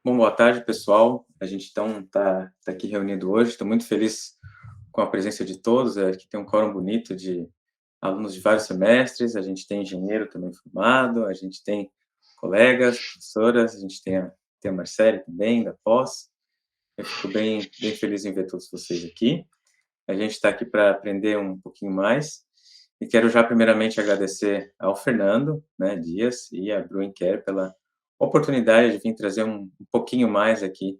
Bom, boa tarde, pessoal. A gente então tá aqui reunido hoje. Estou muito feliz com a presença de todos. Aqui tem um quórum bonito de alunos de vários semestres. A gente tem engenheiro também formado, a gente tem colegas, professoras, a gente tem a Marcele também, da pós. Eu fico bem feliz em ver todos vocês aqui. A gente está aqui para aprender um pouquinho mais. E quero já primeiramente agradecer ao Fernando, né, Dias e a Bruin Kerr pela oportunidade de vir trazer um pouquinho mais aqui,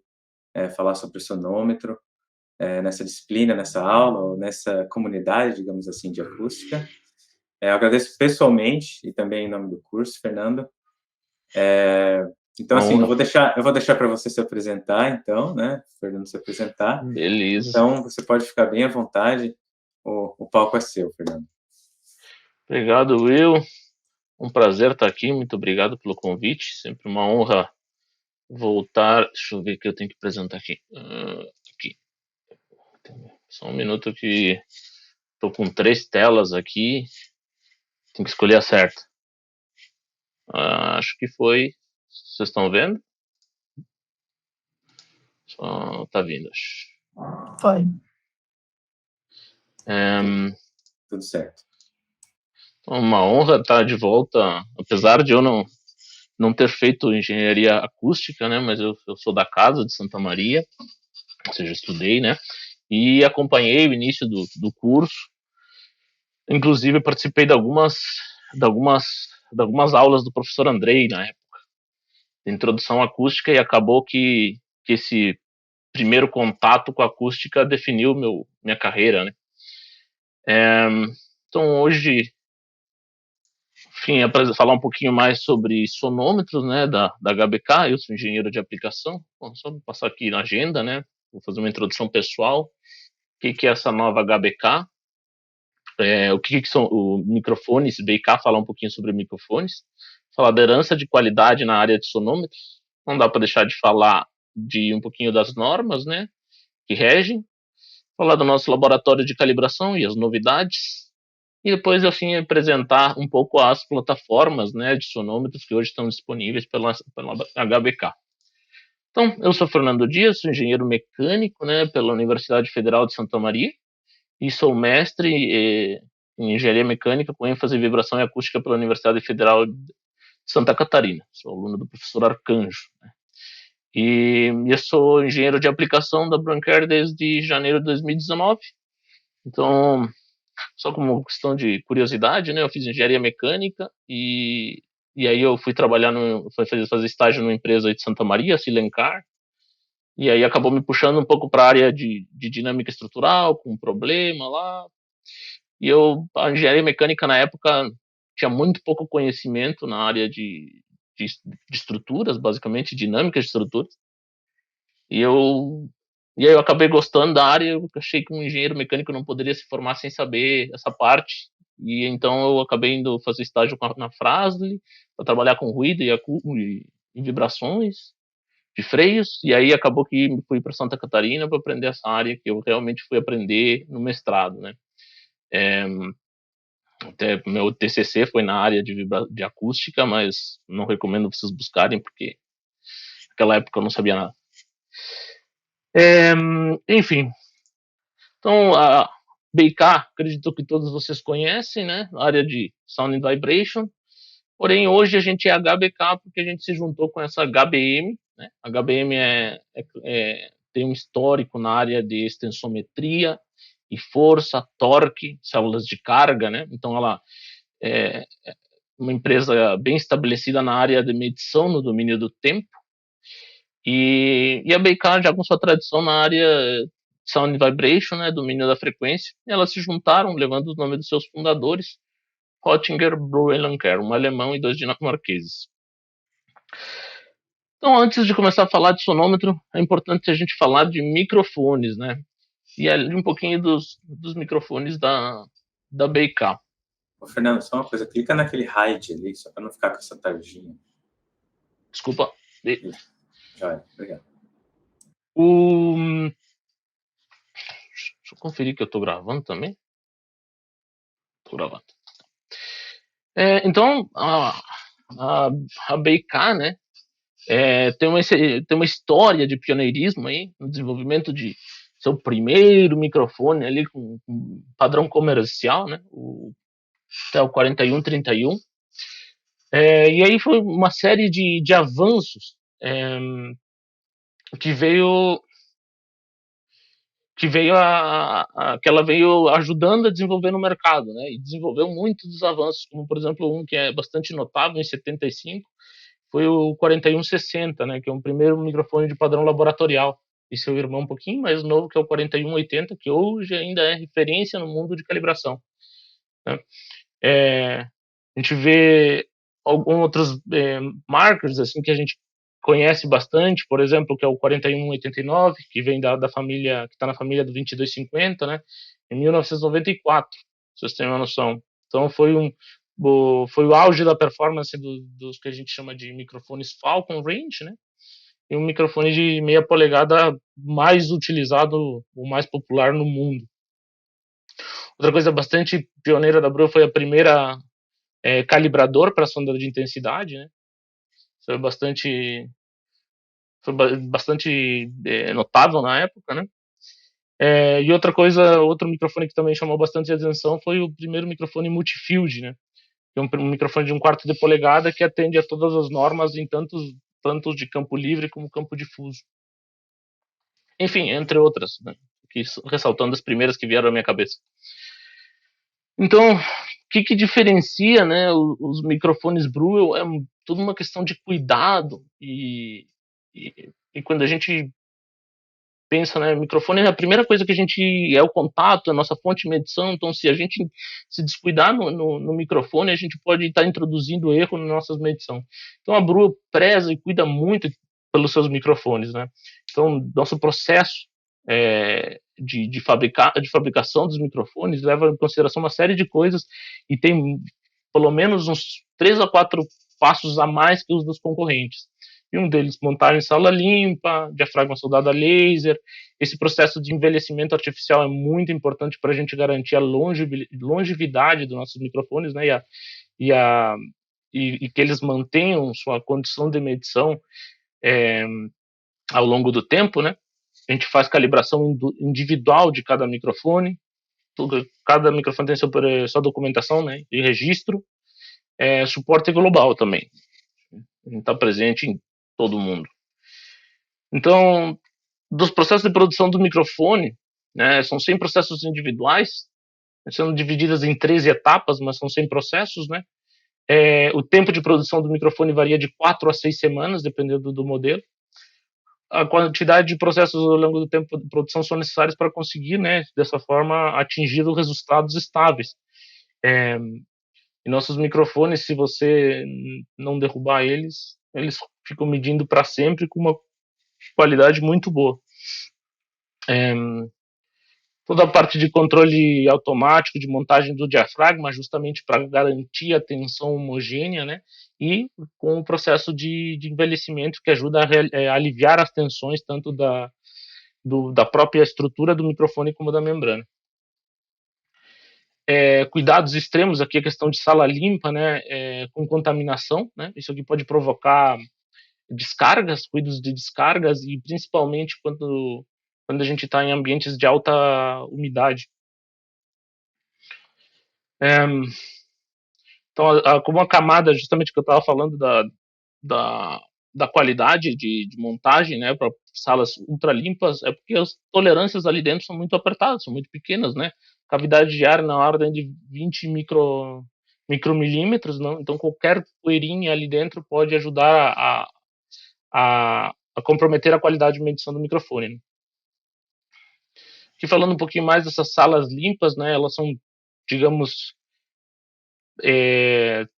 falar sobre o sonômetro, nessa disciplina, nessa aula, ou nessa comunidade, digamos assim, de acústica. Eu agradeço pessoalmente e também em nome do curso, Fernando. Então, Uma assim, honra. eu vou deixar para você se apresentar, então, né, Fernando se apresentar. Beleza. Então, você pode ficar bem à vontade, o palco é seu, Fernando. Obrigado, Will. Um prazer estar aqui. Muito obrigado pelo convite. Sempre uma honra voltar. Deixa eu ver o que eu tenho que apresentar aqui. Aqui. Só um minuto que estou com 3 telas aqui. Tem que escolher a certa. Acho que foi. Vocês estão vendo? Só tá vindo. Foi. Tudo certo. Uma honra estar de volta, apesar de eu não ter feito engenharia acústica, né? Mas eu sou da casa de Santa Maria, ou seja, estudei, né? E acompanhei o início do curso. Inclusive, participei de algumas, de algumas aulas do professor Andrei na época, de introdução à acústica, e acabou que esse primeiro contato com a acústica definiu minha carreira, né? Então, hoje, enfim, falar um pouquinho mais sobre sonômetros, né, da HBK. Eu sou engenheiro de aplicação. Bom, só vou passar aqui na agenda, né? Vou fazer uma introdução pessoal. O que é essa nova HBK? O que são os microfones? BK, falar um pouquinho sobre microfones. Falar da herança de qualidade na área de sonômetros. Não dá para deixar de falar de um pouquinho das normas, né, que regem. Falar do nosso laboratório de calibração e as novidades. E depois, assim, apresentar um pouco as plataformas, né, de sonômetros que hoje estão disponíveis pela HBK. Então, eu sou Fernando Dias, sou engenheiro mecânico, né, pela Universidade Federal de Santa Maria, e sou mestre em engenharia mecânica com ênfase em vibração e acústica pela Universidade Federal de Santa Catarina. Sou aluno do professor Arcanjo, né? E eu sou engenheiro de aplicação da Brancair desde janeiro de 2019. Então, só como questão de curiosidade, né, eu fiz engenharia mecânica e aí eu fui trabalhar fui fazer estágio numa empresa aí de Santa Maria, Silencar, e aí acabou me puxando um pouco para a área de dinâmica estrutural, com um problema lá. E a engenharia mecânica na época tinha muito pouco conhecimento na área de estruturas, basicamente, dinâmicas de estruturas. E eu, e aí eu acabei gostando da área. Eu achei que um engenheiro mecânico não poderia se formar sem saber essa parte. E então eu acabei indo fazer estágio na Fras-le para trabalhar com ruído e vibrações de freios. E aí acabou que fui para Santa Catarina para aprender essa área que eu realmente fui aprender no mestrado, né? Até meu TCC foi na área de acústica, mas não recomendo vocês buscarem, porque naquela época eu não sabia nada. Enfim, então a BK, acredito que todos vocês conhecem, né? A área de Sound and Vibration. Porém, hoje a gente é HBK porque a gente se juntou com essa HBM, né? A HBM tem um histórico na área de extensometria e força, torque, células de carga, né? Então ela é uma empresa bem estabelecida na área de medição no domínio do tempo, e a BK já com sua tradição na área Sound Vibration, né, domínio da frequência. E elas se juntaram, levando os nomes dos seus fundadores, Rottinger, Bro e Lanker, um alemão e 2 dinamarqueses. Então, antes de começar a falar de sonômetro, é importante a gente falar de microfones, né? E ali um pouquinho dos microfones da BK. Ô, Fernando, só uma coisa, clica naquele hide ali, só para não ficar com essa tarjinha. Desculpa. Isso. Joia, obrigado. Deixa eu conferir que eu tô gravando também. Tô gravando. Então, a BK, né? tem uma história de pioneirismo aí no desenvolvimento de seu primeiro microfone ali com padrão comercial, né? Até o 4131. E aí foi uma série de avanços que veio que ela veio ajudando a desenvolver no mercado, né? E desenvolveu muitos dos avanços, como por exemplo um que é bastante notável em 75, foi o 4160, né? Que é um primeiro microfone de padrão laboratorial. E seu irmão um pouquinho mais novo, que é o 4180, que hoje ainda é referência no mundo de calibração, né? A gente vê alguns outros markers assim que a gente conhece bastante, por exemplo, que é o 4189, que vem da família, que está na família do 2250, né? Em 1994, vocês têm uma noção. Então foi o auge da performance dos que a gente chama de microfones Falcon Range, né? E um microfone de meia polegada mais utilizado, o mais popular no mundo. Outra coisa bastante pioneira da Bro foi a primeira calibrador para sonda de intensidade, né? Isso foi bastante notável na época, né? E outra coisa, outro microfone que também chamou bastante atenção foi o primeiro microfone multifield, né? Que é um microfone de 1/4 de polegada que atende a todas as normas em tanto de campo livre como campo difuso. Enfim, entre outras, né? Ressaltando as primeiras que vieram à minha cabeça. Então, o que diferencia, né, os microfones Brewell é tudo uma questão de cuidado e quando a gente pensa, né, microfone é a primeira coisa que a gente é o contato, é a nossa fonte de medição, então se a gente se descuidar no microfone, a gente pode estar introduzindo erro na nossa medição. Então a Brewell preza e cuida muito pelos seus microfones, né? Então nosso processo de fabricação dos microfones leva em consideração uma série de coisas e tem pelo menos uns 3 a 4 passos a mais que os dos concorrentes. E um deles, montagem em sala limpa, diafragma soldado a laser. Esse processo de envelhecimento artificial é muito importante para a gente garantir a longevidade dos nossos microfones, né? E que eles mantenham sua condição de medição ao longo do tempo, né? A gente faz calibração individual de cada microfone. Cada microfone tem sua documentação, né? E registro. Suporte global também. A gente está presente em todo mundo. Então, dos processos de produção do microfone, né, são 100 processos individuais, sendo divididas em 13 etapas, mas são 100 processos, né? O tempo de produção do microfone varia de 4 a 6 semanas, dependendo do modelo. A quantidade de processos ao longo do tempo de produção são necessários para conseguir, né, dessa forma, atingir os resultados estáveis. E nossos microfones, se você não derrubar eles ficam medindo para sempre com uma qualidade muito boa. Toda a parte de controle automático de montagem do diafragma, justamente para garantir a tensão homogênea, né? E com o processo de envelhecimento que ajuda a aliviar as tensões tanto da própria estrutura do microfone como da membrana. Cuidados extremos aqui, a questão de sala limpa, né? Com contaminação, né? Isso aqui pode provocar descargas, cuidados de descargas e principalmente quando a gente está em ambientes de alta umidade. Então, como a camada, justamente que eu estava falando da qualidade de montagem, né, para salas ultra limpas, é porque as tolerâncias ali dentro são muito apertadas, são muito pequenas, né? Cavidade de ar na ordem de 20 micromilímetros, não? Então qualquer poeirinha ali dentro pode ajudar a comprometer a qualidade de medição do microfone, né? Aqui falando um pouquinho mais dessas salas limpas, né, elas são, digamos,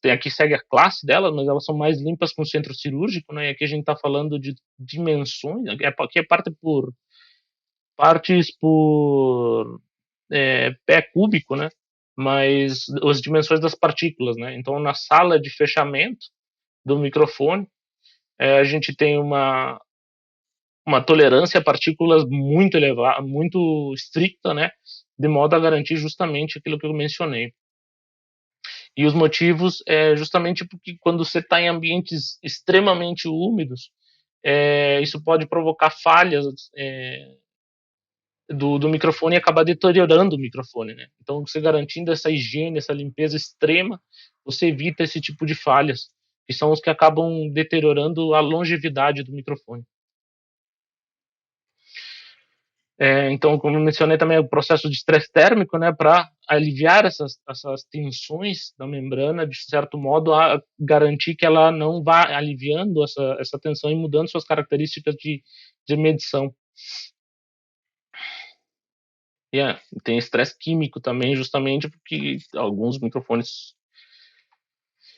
tem aqui segue a classe delas, mas elas são mais limpas com centro cirúrgico, né? E aqui a gente está falando de dimensões, aqui é partes por pé cúbico, né? Mas as dimensões das partículas, né? Então na sala de fechamento do microfone a gente tem uma tolerância a partículas muito elevada, muito estricta, né? De modo a garantir justamente aquilo que eu mencionei. E os motivos é justamente porque quando você está em ambientes extremamente úmidos, isso pode provocar falhas do microfone e acabar deteriorando o microfone, né? Então, você garantindo essa higiene, essa limpeza extrema, você evita esse tipo de falhas, que são os que acabam deteriorando a longevidade do microfone. Então, como eu mencionei também, o processo de estresse térmico, né, para aliviar essas tensões da membrana, de certo modo, a garantir que ela não vá aliviando essa tensão e mudando suas características de medição. Tem estresse químico também, justamente porque alguns microfones.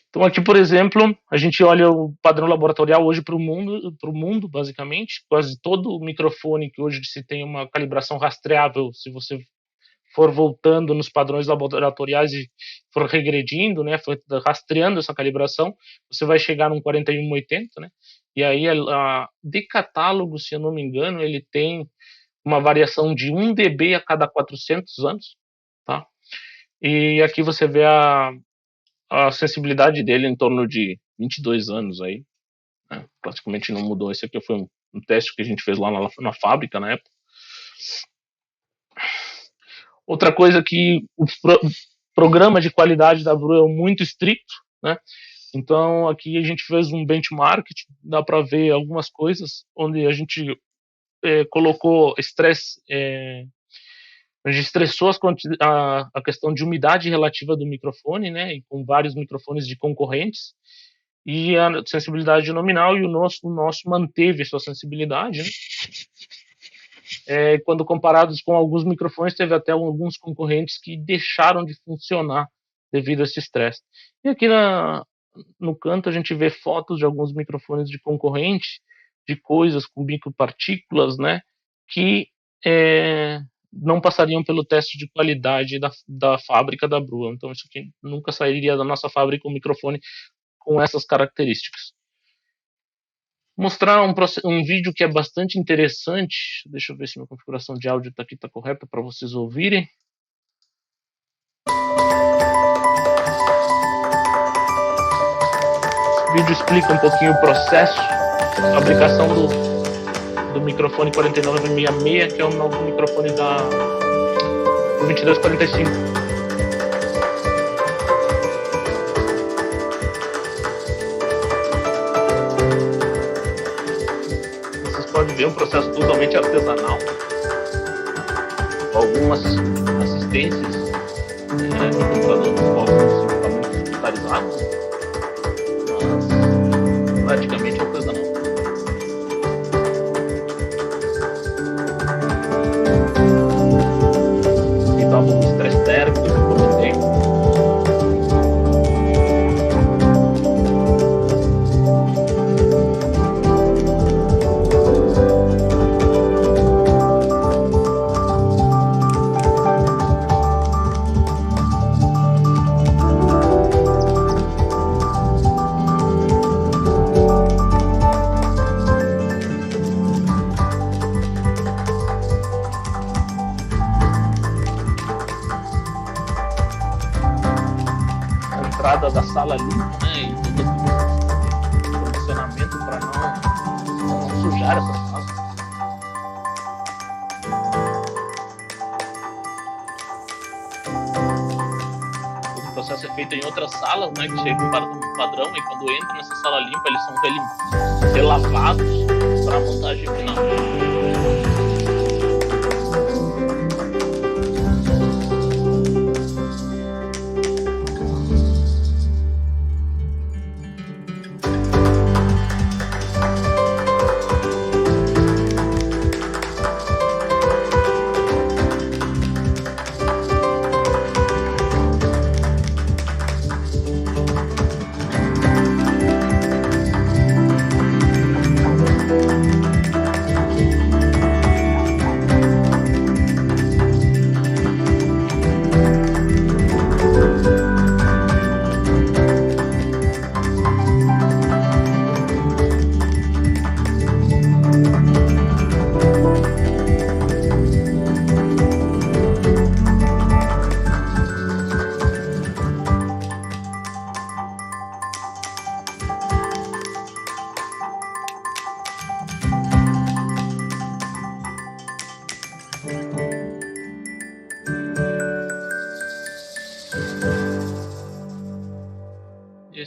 Então, aqui, por exemplo, a gente olha o padrão laboratorial hoje para o mundo, basicamente. Quase todo microfone que hoje se tem uma calibração rastreável, se você for voltando nos padrões laboratoriais e for regredindo, né, for rastreando essa calibração, você vai chegar num 4180, né? E aí, de catálogo, se eu não me engano, ele tem uma variação de 1 dB a cada 400 anos, tá? E aqui você vê a sensibilidade dele em torno de 22 anos aí, né? Praticamente não mudou. Esse aqui foi um teste que a gente fez lá na fábrica na época. Outra coisa que o programa de qualidade da Bru é muito estricto, né? Então aqui a gente fez um benchmark, dá para ver algumas coisas onde a gente colocou estresse, a gente estressou a questão de umidade relativa do microfone, né, e com vários microfones de concorrentes, e a sensibilidade nominal, e o nosso manteve sua sensibilidade, né? Quando comparados com alguns microfones, teve até alguns concorrentes que deixaram de funcionar devido a esse estresse. E aqui no canto a gente vê fotos de alguns microfones de concorrente, de coisas com micropartículas, né, que não passariam pelo teste de qualidade da fábrica da Bru. Então isso aqui nunca sairia da nossa fábrica um microfone com essas características. Mostrar um vídeo que é bastante interessante. Deixa eu ver se minha configuração de áudio está correta para vocês ouvirem. Esse vídeo explica um pouquinho o processo de fabricação do microfone 4966, que é um novo microfone da 2245. Vocês podem ver um processo totalmente artesanal, algumas assistências no computador, alguns equipamentos computarizados, mas praticamente artesanal. Estava com estresse térmico que eu comentei. Da sala limpa, né, e todo o condicionamento para não sujar essa sala. Todo o processo é feito em outras salas, né, que chegam para o padrão, e quando entra nessa sala limpa eles são relavados para a montagem final.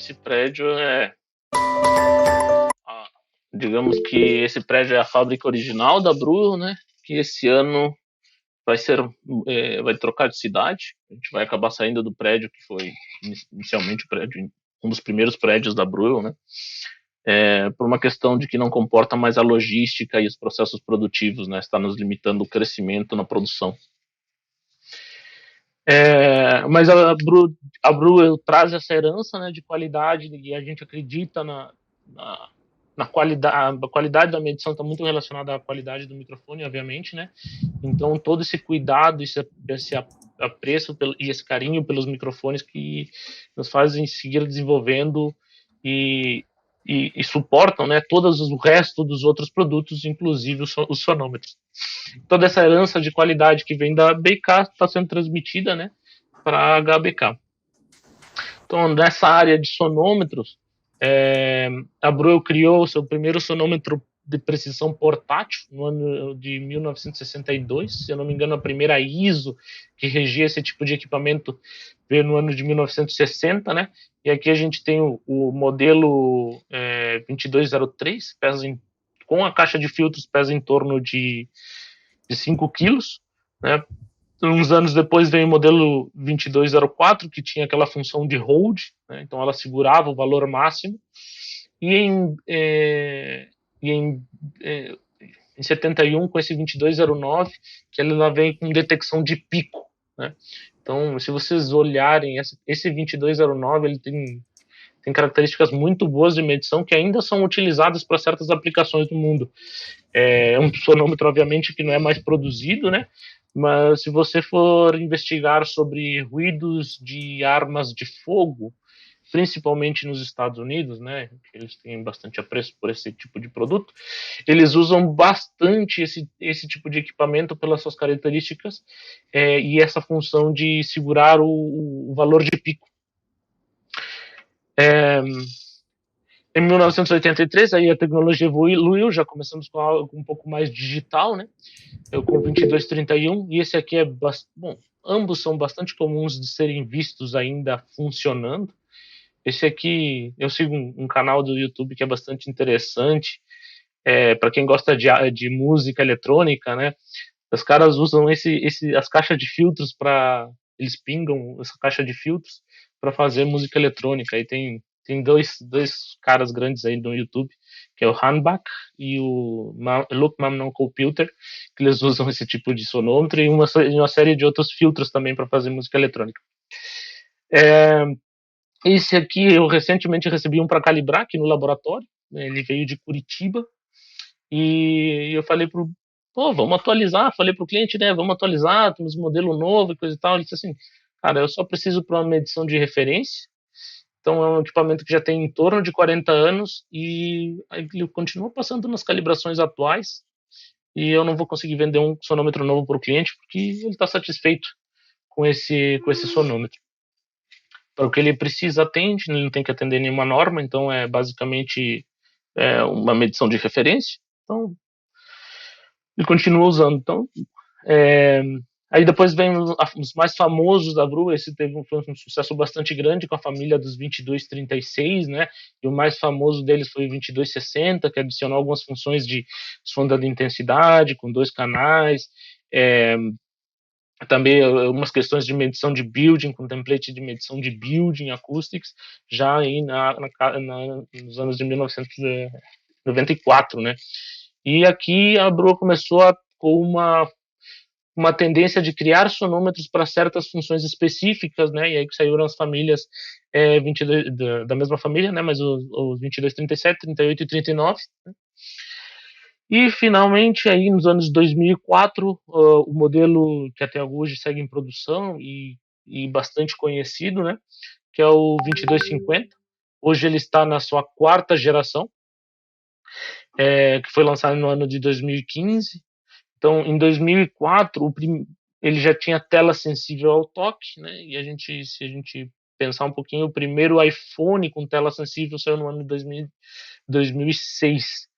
esse prédio digamos que esse prédio é a fábrica original da Brewell, né? Que esse ano vai trocar de cidade. A gente vai acabar saindo do prédio que foi inicialmente o prédio, um dos primeiros prédios da Brewell, né? Por uma questão de que não comporta mais a logística e os processos produtivos, né? Está nos limitando o crescimento na produção. Mas a Brewell traz essa herança, né, de qualidade, e a gente acredita na qualidade. A qualidade da medição está muito relacionada à qualidade do microfone, obviamente, né? Então todo esse cuidado, esse apreço e esse carinho pelos microfones que nos fazem seguir desenvolvendo e suportam, né, todos o resto dos outros produtos, inclusive os sonômetros. Toda essa herança de qualidade que vem da BK está sendo transmitida, né, para a HBK. Então, nessa área de sonômetros, a Brewell criou o seu primeiro sonômetro de precisão portátil no ano de 1962. Se eu não me engano, a primeira ISO que regia esse tipo de equipamento veio no ano de 1960, né? E aqui a gente tem o modelo 2203, com a caixa de filtros, pesa em torno de 5 quilos, né? Uns anos depois veio o modelo 2204, que tinha aquela função de hold, né? Então ela segurava o valor máximo. E em 71, com esse 2209, que ela vem com detecção de pico, né? Então, se vocês olharem, esse 2209, ele tem características muito boas de medição que ainda são utilizadas para certas aplicações no mundo. É um sonômetro, obviamente, que não é mais produzido, né? Mas se você for investigar sobre ruídos de armas de fogo, principalmente nos Estados Unidos, né, que eles têm bastante apreço por esse tipo de produto, eles usam bastante esse tipo de equipamento pelas suas características e essa função de segurar o valor de pico. Em 1983, aí a tecnologia evoluiu, já começamos com algo um pouco mais digital, né? Eu com 2231, e esse aqui bom, ambos são bastante comuns de serem vistos ainda funcionando. Esse aqui, eu sigo um canal do YouTube que é bastante interessante, para quem gosta de música eletrônica, né? Os caras usam as caixas de filtros eles pingam essa caixa de filtros para fazer música eletrônica. Aí tem dois caras grandes aí no YouTube, que é o Hanbach e o Look Mamnon Computer, que eles usam esse tipo de sonômetro e uma série de outros filtros também para fazer música eletrônica. Esse aqui eu recentemente recebi um para calibrar aqui no laboratório, né? Ele veio de Curitiba e eu falei vamos atualizar, falei pro cliente, né, vamos atualizar, temos um modelo novo e coisa e tal. Ele disse assim, cara, eu só preciso para uma medição de referência. Então é um equipamento que já tem em torno de 40 anos e ele continua passando nas calibrações atuais e eu não vou conseguir vender um sonômetro novo para o cliente porque ele está satisfeito com esse sonômetro. Para o que ele precisa, atende, ele não tem que atender nenhuma norma, então é basicamente uma medição de referência. Então ele continua usando. Então, aí depois vem os mais famosos da Brewell. Esse foi um sucesso bastante grande com a família dos 2236, né? E o mais famoso deles foi o 2260, que adicionou algumas funções de sonda de intensidade com 2 canais, também algumas questões de medição de building, com template de medição de building acoustics, já aí nos anos de 1994, né? E aqui a Brewell começou com uma tendência de criar sonômetros para certas funções específicas, né? E aí que saíram as famílias 22, da mesma família, né? Mas os 22, 37, 38 e 39. Né? E finalmente aí nos anos 2004, o modelo que até hoje segue em produção e bastante conhecido, né? Que é o 2250. Hoje ele está na sua 4ª geração, que foi lançado no ano de 2015. Então, em 2004, ele já tinha tela sensível ao toque, né? E se a gente pensar um pouquinho, o primeiro iPhone com tela sensível saiu no ano de 2006.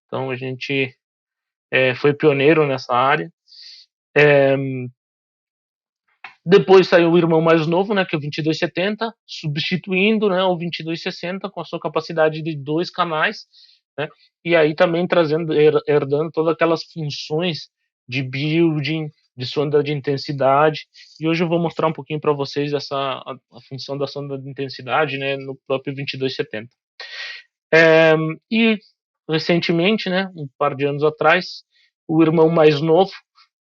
Então, a gente foi pioneiro nessa área. Depois saiu o irmão mais novo, né, que é o 2270, substituindo, né, o 2260 com a sua capacidade de 2 canais, né, e aí também trazendo, herdando todas aquelas funções de building, de sonda de intensidade. E hoje eu vou mostrar um pouquinho para vocês a função da sonda de intensidade, né, no próprio 2270. E recentemente, né, um par de anos atrás, o irmão mais novo,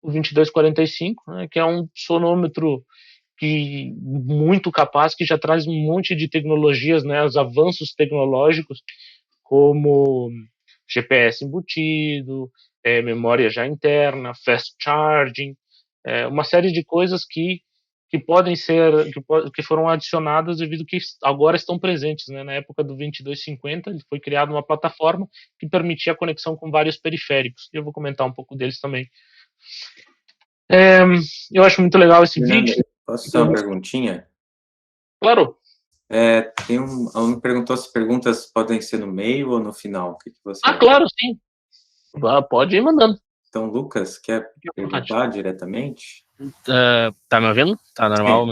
o 2245, né, que é um sonômetro muito capaz, que já traz um monte de tecnologias, né, os avanços tecnológicos, como GPS embutido, memória já interna, fast charging, uma série de coisas que podem ser, que foram adicionadas devido que agora estão presentes, né? Na época do 2250, foi criada uma plataforma que permitia a conexão com vários periféricos. Eu vou comentar um pouco deles também. Eu acho muito legal esse vídeo. Posso fazer uma perguntinha? Claro. Alguém perguntou se perguntas podem ser no meio ou no final. O que você acha? Claro, sim. Pode ir mandando. Então, Lucas, quer perguntar diretamente? Tá me ouvindo? Tá normal?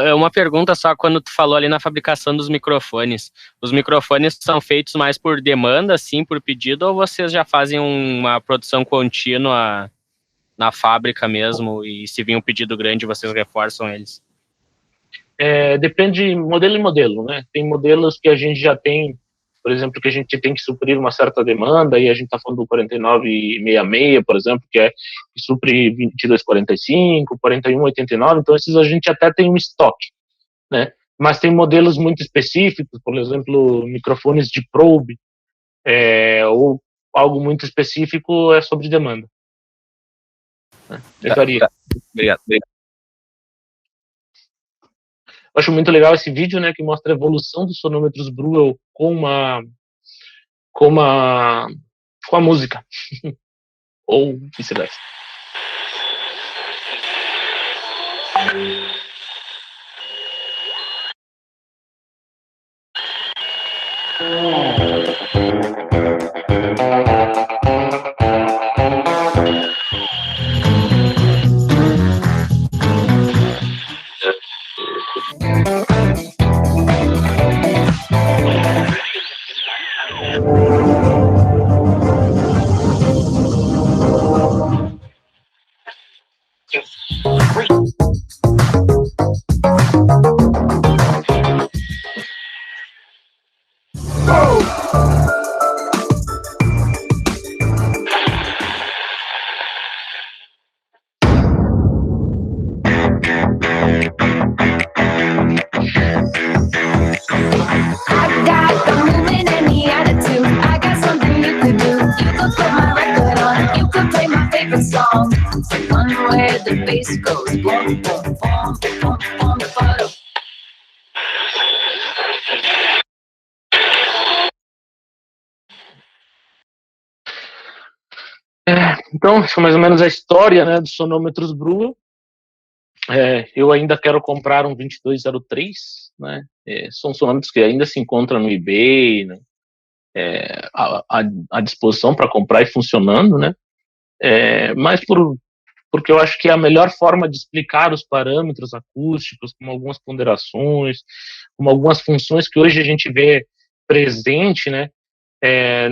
É uma pergunta só, quando tu falou ali na fabricação dos microfones. Os microfones são feitos mais por demanda, assim, por pedido, ou vocês já fazem uma produção contínua na fábrica mesmo, e se vir um pedido grande, vocês reforçam eles? Depende de modelo em modelo, né? Tem modelos que a gente já tem, por exemplo, que a gente tem que suprir uma certa demanda, e a gente está falando do 4966, por exemplo, que supre 2245, 4189, então esses a gente até tem um estoque, né? Mas tem modelos muito específicos, por exemplo, microfones de probe, ou algo muito específico é sobre demanda. Varia. Obrigado. Eu acho muito legal esse vídeo, né, que mostra a evolução dos sonômetros Breuel com a música. Ou vice-versa. Então, isso é mais ou menos a história, né, dos sonômetros Breuel. Eu ainda quero comprar um 2203, né? São sonômetros que ainda se encontram no eBay, né? À disposição para comprar e funcionando, né? Mas porque eu acho que é a melhor forma de explicar os parâmetros acústicos, com algumas ponderações, com algumas funções que hoje a gente vê presente, né,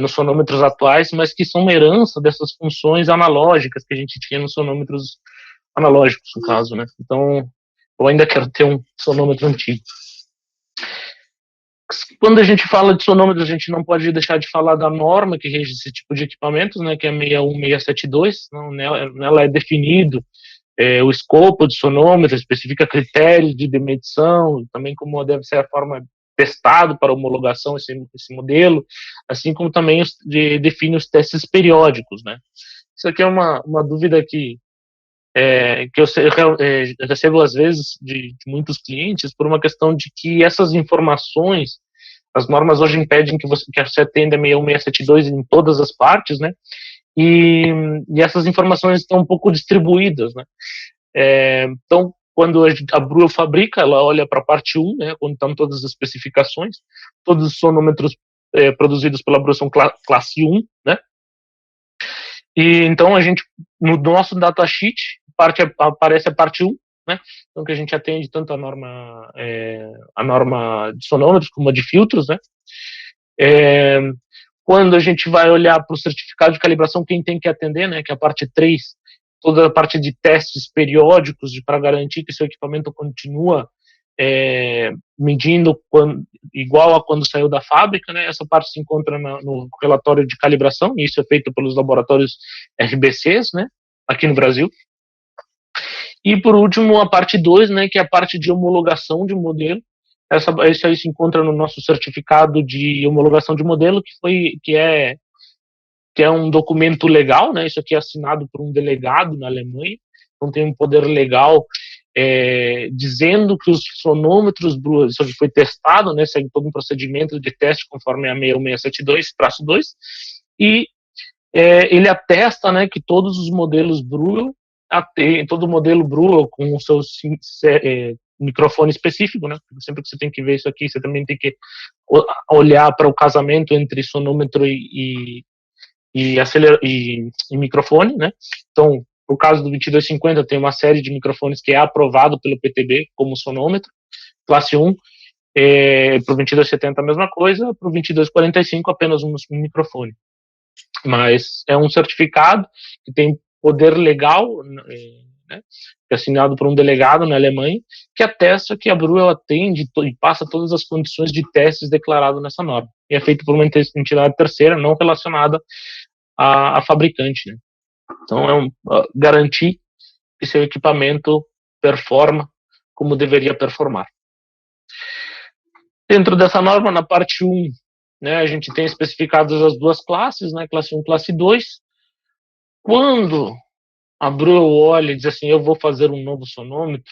nos sonômetros atuais, mas que são uma herança dessas funções analógicas que a gente tinha nos sonômetros analógicos, no caso, né. Então, eu ainda quero ter um sonômetro antigo. Quando a gente fala de sonômetros, a gente não pode deixar de falar da norma que rege esse tipo de equipamentos, né, que é 61672. Nela é definido o escopo de sonômetro, especifica critérios de medição, também como deve ser a forma testado para homologação esse modelo, assim como também define os testes periódicos, né. Isso aqui é uma dúvida que eu recebo às vezes de muitos clientes por uma questão de que essas informações, as normas hoje impedem que você atenda 61672 em todas as partes, né? E essas informações estão um pouco distribuídas, né? Então, quando a Breuel fabrica, ela olha para a parte 1, né, onde estão todas as especificações, todos os sonômetros produzidos pela Breuel são classe 1, né? E então a gente, no nosso datasheet, aparece a parte 1, né? Então, que a gente atende tanto a norma de sonômetros como a de filtros, né? Quando a gente vai olhar para o certificado de calibração, quem tem que atender, né? Que é a parte 3, toda a parte de testes periódicos para garantir que seu equipamento continua medindo igual a quando saiu da fábrica, né? Essa parte se encontra no relatório de calibração, e isso é feito pelos laboratórios RBCs, né? Aqui no Brasil. E por último, a parte 2, né? Que é a parte de homologação de modelo. Isso aí se encontra no nosso certificado de homologação de modelo, que é um documento legal, né? Isso aqui é assinado por um delegado na Alemanha, então tem um poder legal dizendo que os sonômetros Brugger, isso aqui foi testado, né? Segue todo um procedimento de teste conforme a 6672-2, e ele atesta, né, que todos os modelos Brugger, todo modelo Brugger com o seu microfone específico, né? Sempre que você tem que ver isso aqui, você também tem que olhar para o casamento entre sonômetro e microfone, né? Então, no caso do 2250, tem uma série de microfones que é aprovado pelo PTB como sonômetro, classe 1. Para o 2270 a mesma coisa, para o 2245 apenas um microfone. Mas é um certificado que tem poder legal, né, que é assinado por um delegado na Alemanha, que atesta que a Brugger atende e passa todas as condições de testes declarado nessa norma. E é feito por uma entidade terceira, não relacionada à fabricante, né? Então, garantir que seu equipamento performa como deveria performar. Dentro dessa norma, na parte 1, né, a gente tem especificadas as duas classes, né, classe 1 e classe 2. Quando a Brugger olha e diz assim, eu vou fazer um novo sonômetro,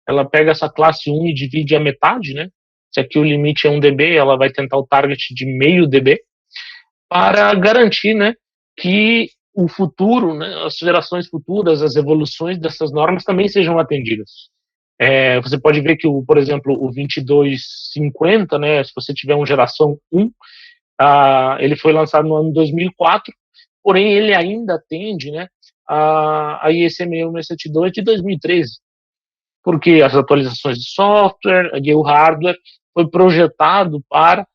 ela pega essa classe 1 e divide a metade, né? Se aqui o limite é 1 dB, ela vai tentar o target de meio dB, para garantir, né, que o futuro, né, as gerações futuras, as evoluções dessas normas também sejam atendidas. Você pode ver que, por exemplo, o 2250, né, se você tiver uma geração 1, ele foi lançado no ano 2004, porém ele ainda atende, né, a IEC 6672 de 2013, porque as atualizações de software e o hardware foi projetado para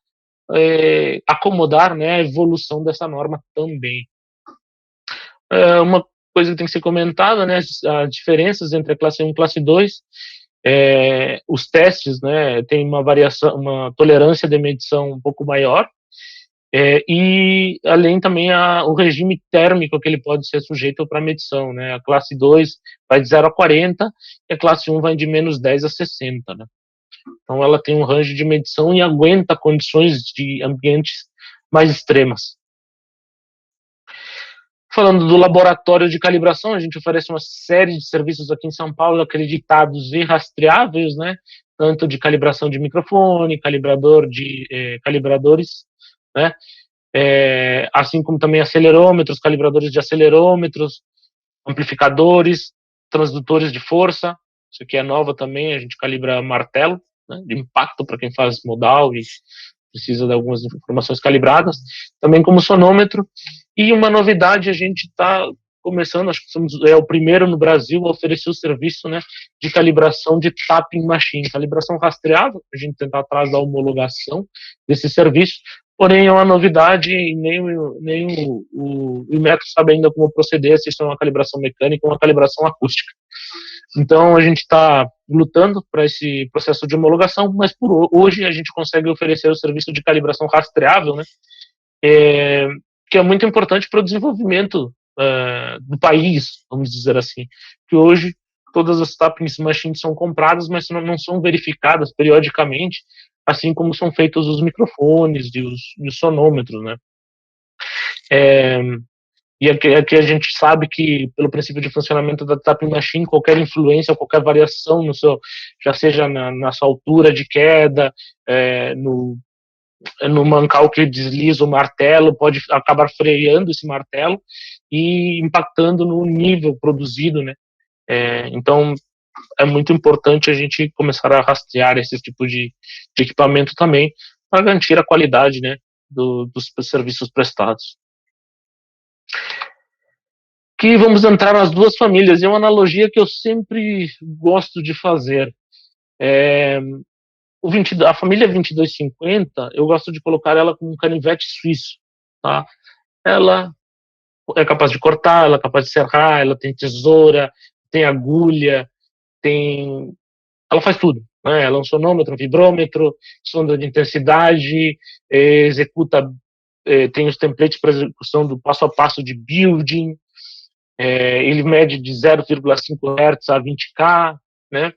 acomodar, né, a evolução dessa norma também. Uma coisa que tem que ser comentada, né, as diferenças entre a classe 1 e a classe 2, os testes, né, tem uma variação, uma tolerância de medição um pouco maior, e além também o regime térmico que ele pode ser sujeito para medição, né, a classe 2 vai de 0 a 40 e a classe 1 vai de menos 10 a 60, né. Então ela tem um range de medição e aguenta condições de ambientes mais extremas. Falando do laboratório de calibração, a gente oferece uma série de serviços aqui em São Paulo acreditados e rastreáveis, né? Tanto de calibração de microfone, calibradores, né? Assim como também acelerômetros, calibradores de acelerômetros, amplificadores, transdutores de força. Isso aqui é nova também, a gente calibra martelo, né, de impacto para quem faz modal e precisa de algumas informações calibradas, também como sonômetro. E uma novidade, a gente está começando, acho que é o primeiro no Brasil a oferecer o serviço, né, de calibração de tapping machine, calibração rastreável, a gente tentar atrás da homologação desse serviço, porém é uma novidade e nem o Inmetro sabe ainda como proceder, se isso é uma calibração mecânica ou uma calibração acústica. Então a gente está lutando para esse processo de homologação, mas por hoje a gente consegue oferecer o serviço de calibração rastreável, né, que é muito importante para o desenvolvimento do país, vamos dizer assim, que hoje todas as tapping machines são compradas, mas não são verificadas periodicamente, assim como são feitos os microfones e os sonômetros, né. E aqui a gente sabe que, pelo princípio de funcionamento da tapping machine, qualquer influência, qualquer variação no seu, já seja na sua altura de queda, no mancal que desliza o martelo, pode acabar freando esse martelo e impactando no nível produzido, né? Então, é muito importante a gente começar a rastrear esse tipo de equipamento também, para garantir a qualidade, né, dos serviços prestados. que vamos entrar nas duas famílias. É uma analogia que eu sempre gosto de fazer. A família 2250, eu gosto de colocar ela como um canivete suíço, tá? Ela é capaz de cortar, ela é capaz de serrar, ela tem tesoura, tem agulha, ela faz tudo, né? Ela é um sonômetro, um vibrômetro, sonda de intensidade, executa, tem os templates para execução do passo a passo de building, ele mede de 0,5 Hz a 20K, né?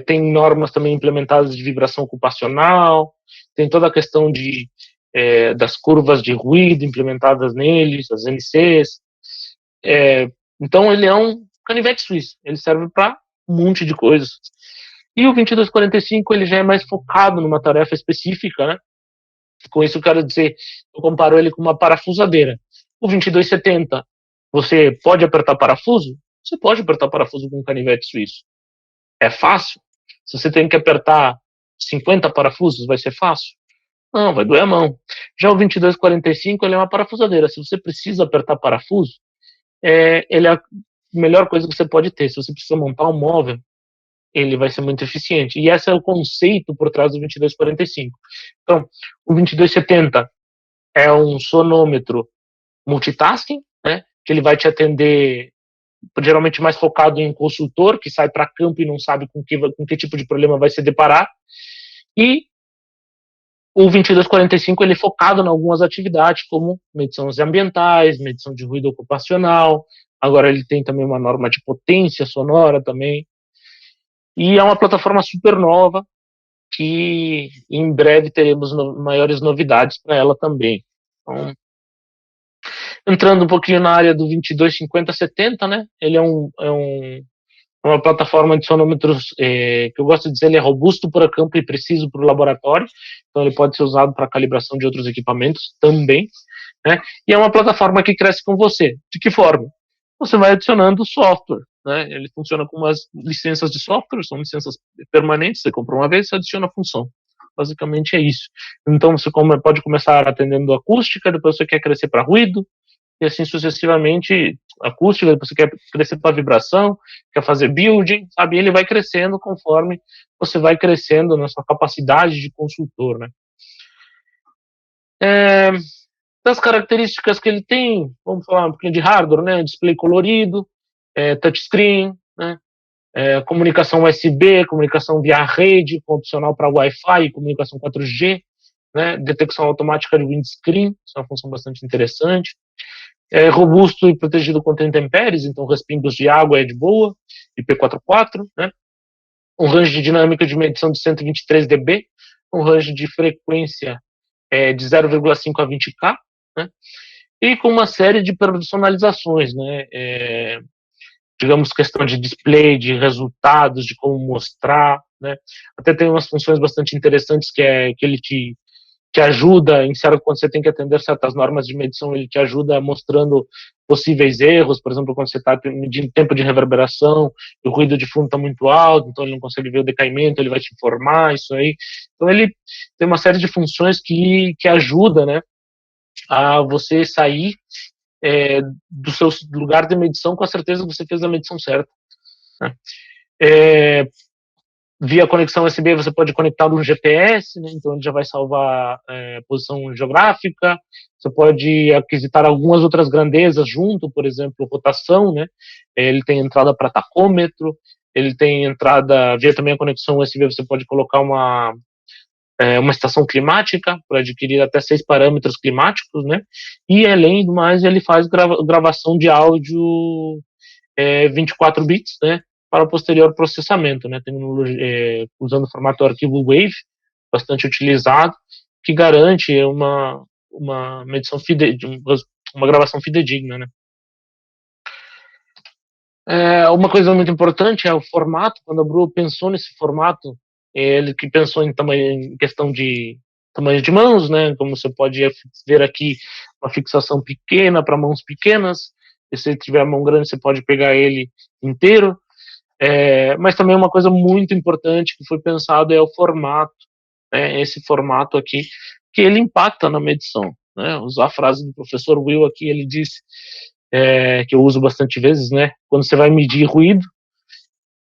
Tem normas também implementadas de vibração ocupacional, tem toda a questão das curvas de ruído implementadas neles, as NCs. Então ele é um canivete suíço, ele serve para um monte de coisas. E o 2245 ele já é mais focado numa tarefa específica, né? Com isso eu quero dizer, eu comparo ele com uma parafusadeira. O 2270, você pode apertar parafuso? Você pode apertar parafuso com um canivete suíço. É fácil? Se você tem que apertar 50 parafusos, vai ser fácil? Não, vai doer a mão. Já o 2245, ele é uma parafusadeira. Se você precisa apertar parafuso, ele é a melhor coisa que você pode ter. Se você precisa montar um móvel, ele vai ser muito eficiente. E esse é o conceito por trás do 2245. Então, o 2270 é um sonômetro multitasking, né, que ele vai te atender geralmente mais focado em consultor, que sai para campo e não sabe com que tipo de problema vai se deparar. E o 2245 ele é focado em algumas atividades, como medições ambientais, medição de ruído ocupacional. Agora ele tem também uma norma de potência sonora também. E é uma plataforma super nova, que em breve teremos maiores novidades para ela também. Então, entrando um pouquinho na área do 225070, né? Ele é uma plataforma de sonômetros que eu gosto de dizer, ele é robusto para campo e preciso para o laboratório, então ele pode ser usado para calibração de outros equipamentos também, né? E é uma plataforma que cresce com você. De que forma? Você vai adicionando software, né? Ele funciona com umas licenças de software, são licenças permanentes, você compra uma vez, você adiciona a função. Basicamente é isso. Então você pode começar atendendo acústica, depois você quer crescer para ruído, e assim sucessivamente, acústica, depois você quer crescer para vibração, quer fazer building, sabe? E ele vai crescendo conforme você vai crescendo na sua capacidade de consultor, né? Das características que ele tem, vamos falar um pouquinho de hardware, né? Display colorido, touchscreen, né? Comunicação USB, comunicação via rede, com opcional para Wi-Fi, comunicação 4G, né? Detecção automática de windscreen, isso é uma função bastante interessante. É robusto e protegido contra intempéries, então respingos de água é de boa, IP44, né? Um range de dinâmica de medição de 123 dB, um range de frequência de 0,5 a 20K, né? E com uma série de personalizações, né? Digamos, questão de display, de resultados, de como mostrar, né? Até tem umas funções bastante interessantes que ele te ajuda, quando você tem que atender certas normas de medição, ele te ajuda mostrando possíveis erros, por exemplo, quando você está medindo tempo de reverberação, o ruído de fundo está muito alto, então ele não consegue ver o decaimento, ele vai te informar isso aí. Então ele tem uma série de funções que ajuda, né, a você sair do seu lugar de medição com a certeza que você fez a medição certa, né? Via conexão USB você pode conectar no GPS, né? Então ele já vai salvar posição geográfica. Você pode aquisitar algumas outras grandezas junto, por exemplo, rotação, né? Ele tem entrada para tacômetro, ele tem entrada via também a conexão USB. Você pode colocar uma estação climática para adquirir até 6 parâmetros climáticos, né? E além do mais ele faz gravação de áudio 24 bits, né? Para o posterior processamento, né? Usando o formato arquivo WAV, bastante utilizado, que garante uma medição uma gravação fidedigna, né? Uma coisa muito importante é o formato. Quando a Bru pensou nesse formato, ele que pensou em questão de tamanho de mãos, né? Como você pode ver aqui, uma fixação pequena para mãos pequenas. E se tiver a mão grande, você pode pegar ele inteiro. Mas também uma coisa muito importante que foi pensado é o formato, né? Esse formato aqui, que ele impacta na medição, né? Usar a frase do professor Will aqui, ele disse que eu uso bastante vezes, né? Quando você vai medir ruído,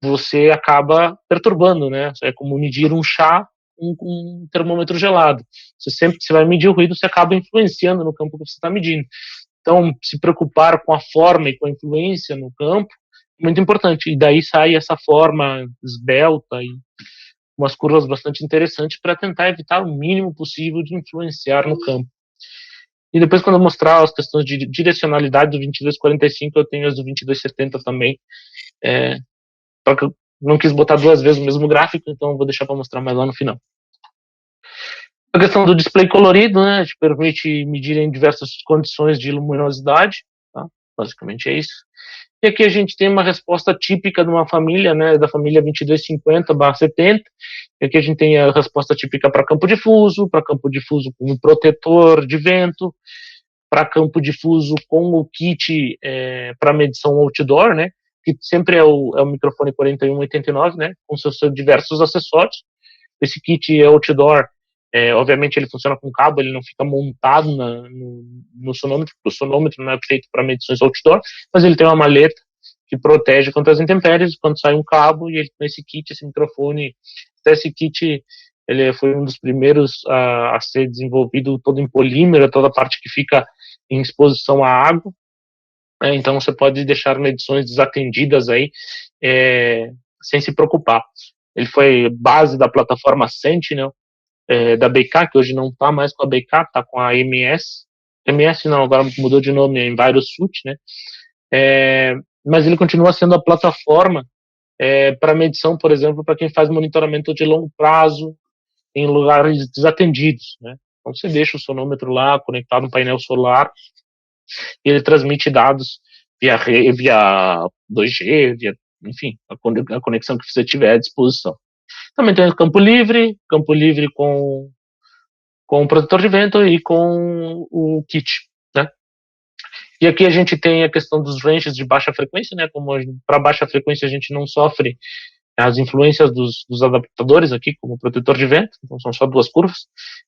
você acaba perturbando, né? É como medir um chá com um termômetro gelado. Sempre que você vai medir o ruído, você acaba influenciando no campo que você está medindo. Então, se preocupar com a forma e com a influência no campo é muito importante. E daí sai essa forma esbelta e umas curvas bastante interessantes para tentar evitar o mínimo possível de influenciar no campo. E depois, quando eu mostrar as questões de direcionalidade do 2245, eu tenho as do 2270 também. Só que eu não quis botar duas vezes o mesmo gráfico, então eu vou deixar para mostrar mais lá no final. A questão do display colorido, né, te permite medir em diversas condições de luminosidade, tá? Basicamente é isso. E aqui a gente tem uma resposta típica de uma família, né, da família 2250/70. E aqui a gente tem a resposta típica para campo difuso com protetor de vento, para campo difuso com o kit para medição outdoor, né, que sempre é o microfone 4189, né, com seus diversos acessórios. Esse kit outdoor, obviamente ele funciona com cabo, ele não fica montado no sonômetro, porque o sonômetro não é feito para medições outdoor, mas ele tem uma maleta que protege contra as intempéries quando sai um cabo, e ele com esse kit, esse microfone, até esse kit, ele foi um dos primeiros a ser desenvolvido todo em polímero, toda a parte que fica em exposição à água, então você pode deixar medições desatendidas aí, sem se preocupar. Ele foi base da plataforma Sentinel, da BK, que hoje não está mais com a BK, está com a MS. MS não, agora mudou de nome, é EnviroSuite, né? Mas ele continua sendo a plataforma para medição, por exemplo, para quem faz monitoramento de longo prazo em lugares desatendidos, né? Então você deixa o sonômetro lá conectado no painel solar e ele transmite dados via 2G, enfim, a conexão que você tiver à disposição. Também tem campo livre com o protetor de vento e com o kit, né? E aqui a gente tem a questão dos ranges de baixa frequência, né? Como para baixa frequência a gente não sofre as influências dos adaptadores aqui, como protetor de vento, então são só duas curvas.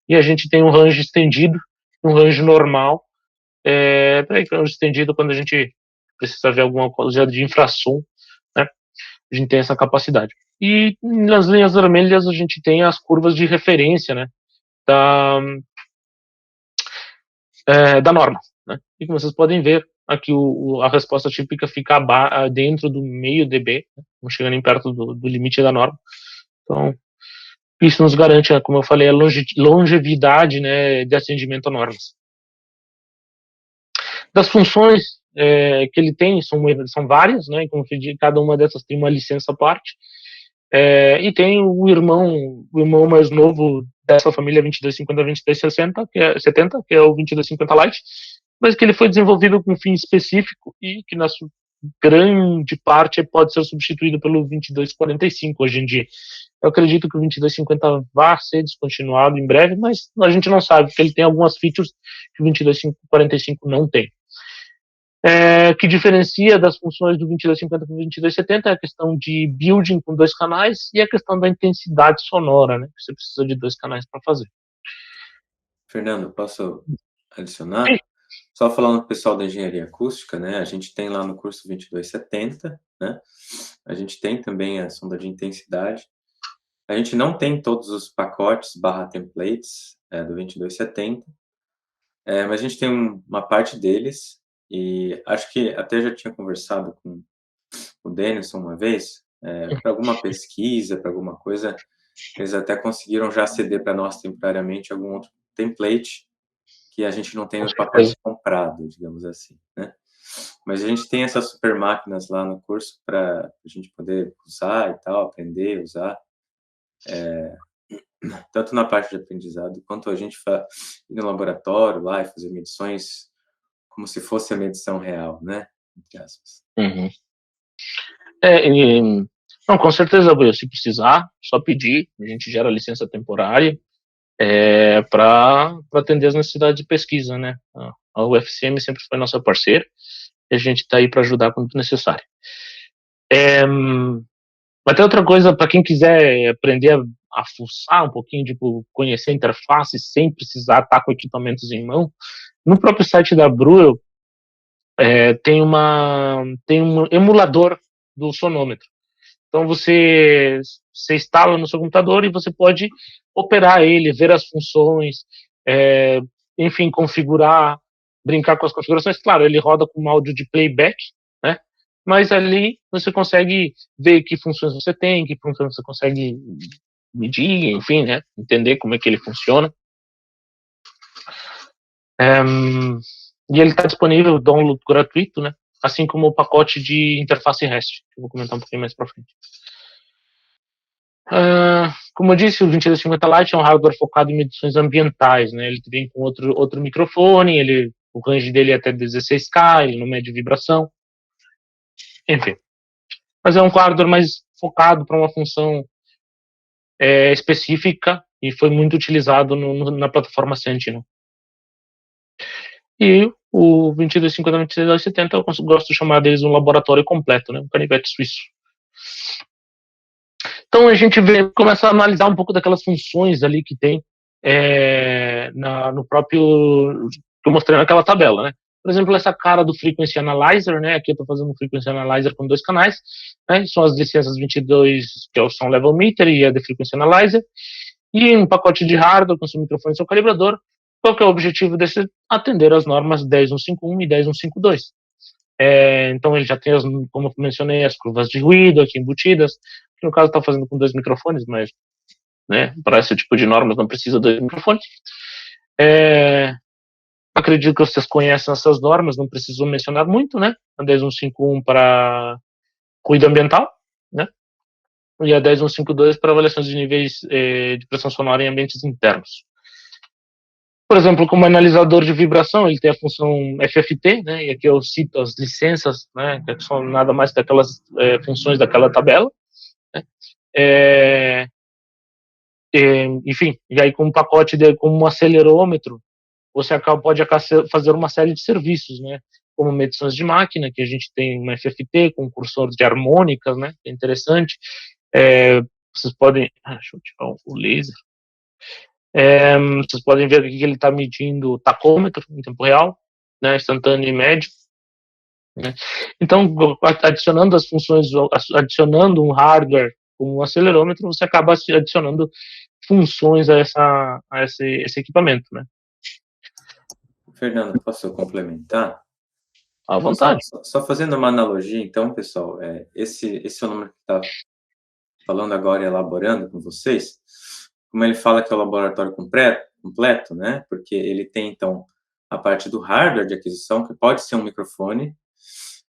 E a gente tem um range estendido, um range normal, range estendido quando a gente precisa ver alguma coisa de infrassom, né? A gente tem essa capacidade. E nas linhas vermelhas a gente tem as curvas de referência, né, da norma, né? E como vocês podem ver, aqui a resposta típica fica dentro do meio dB, né? Não chega nem perto do limite da norma. Então, isso nos garante, como eu falei, a longevidade, né, de atendimento a normas. Das funções que ele tem, são várias, né, como eu disse, cada uma dessas tem uma licença à parte. E tem o irmão mais novo dessa família 2250/2270, que é o 2250 Lite, mas que ele foi desenvolvido com um fim específico e que na sua grande parte pode ser substituído pelo 2245 hoje em dia. Eu acredito que o 2250 vai ser descontinuado em breve, mas a gente não sabe, porque ele tem algumas features que o 2245 não tem. Que diferencia das funções do 2250 para o 2270 é a questão de building com 2 canais e a questão da intensidade sonora, né? Você precisa de 2 canais para fazer. Fernando, posso adicionar? Sim. Só falando para o pessoal da engenharia acústica, né? A gente tem lá no curso 2270, né? A gente tem também a sonda de intensidade. A gente não tem todos os pacotes /templates do 2270, mas a gente tem uma parte deles, e acho que até já tinha conversado com o Denison uma vez, para alguma pesquisa, para alguma coisa, eles até conseguiram já ceder para nós temporariamente algum outro template que a gente não tem no pacote comprado, digamos assim, né? Mas a gente tem essas super máquinas lá no curso para a gente poder usar e tal, aprender a usar, tanto na parte de aprendizado, quanto a gente ir no laboratório lá e fazer medições como se fosse a medição real, né? Entre aspas. Uhum. Não, com certeza, se precisar, só pedir, a gente gera licença temporária para atender as necessidades de pesquisa, né? A UFCM sempre foi nossa parceira e a gente está aí para ajudar quando necessário. Até outra coisa, para quem quiser aprender a fuçar um pouquinho, tipo, conhecer a interface sem precisar estar com equipamentos em mão, no próprio site da Breuer, tem um emulador do sonômetro. Então você instala no seu computador e você pode operar ele, ver as funções, enfim, configurar, brincar com as configurações. Claro, ele roda com um áudio de playback, né? Mas ali você consegue ver que funções você tem, que funções você consegue medir, enfim, né? Entender como é que ele funciona. E ele está disponível, download gratuito, né? Assim como o pacote de interface REST, que eu vou comentar um pouquinho mais para frente. Como eu disse, o 2250 Lite é um hardware focado em medições ambientais, né? Ele vem com outro microfone, o range dele é até 16K, ele não mede vibração, enfim. Mas é um hardware mais focado para uma função específica e foi muito utilizado na plataforma Sentinel. E o 2250 e 2270 eu gosto de chamar deles um laboratório completo, né? Um canivete suíço. Então a gente começa a analisar um pouco daquelas funções ali que tem no próprio que eu mostrei naquela tabela, né? Por exemplo, essa cara do Frequency Analyzer, né? Aqui eu estou fazendo um Frequency Analyzer com 2 canais, né? São as licenças 22, que são Level Meter e a de Frequency Analyzer, e um pacote de hardware com seu microfone e seu calibrador. Qual que é o objetivo desse? Atender as normas 10151 e 10152. Então ele já tem, como eu mencionei, as curvas de ruído aqui embutidas, que no caso está fazendo com 2 microfones, mas, né, para esse tipo de normas não precisa de 2 microfones. Acredito que vocês conhecem essas normas, não preciso mencionar muito, né? A 10151 para ruído ambiental, né? E a 10152 para avaliações de níveis de pressão sonora em ambientes internos. Por exemplo, como analisador de vibração, ele tem a função FFT, né? E aqui eu cito as licenças, né? Que são nada mais que aquelas funções daquela tabela, né? Enfim, e aí com um pacote com um acelerômetro, você pode fazer uma série de serviços, né? Como medições de máquina, que a gente tem uma FFT com cursor de harmônicas, né? É interessante. Vocês podem... deixa eu tirar o laser. Vocês podem ver aqui que ele está medindo o tacômetro em tempo real, né? Instantâneo e médio. Né? Então, adicionando as funções, adicionando um hardware como um acelerômetro, você acaba adicionando funções a esse equipamento, né? Fernando, posso complementar? À vontade. Só fazendo uma analogia, então, pessoal, esse é o número que está falando agora e elaborando com vocês, como ele fala que é o laboratório completo, né? Porque ele tem, então, a parte do hardware de aquisição, que pode ser um microfone.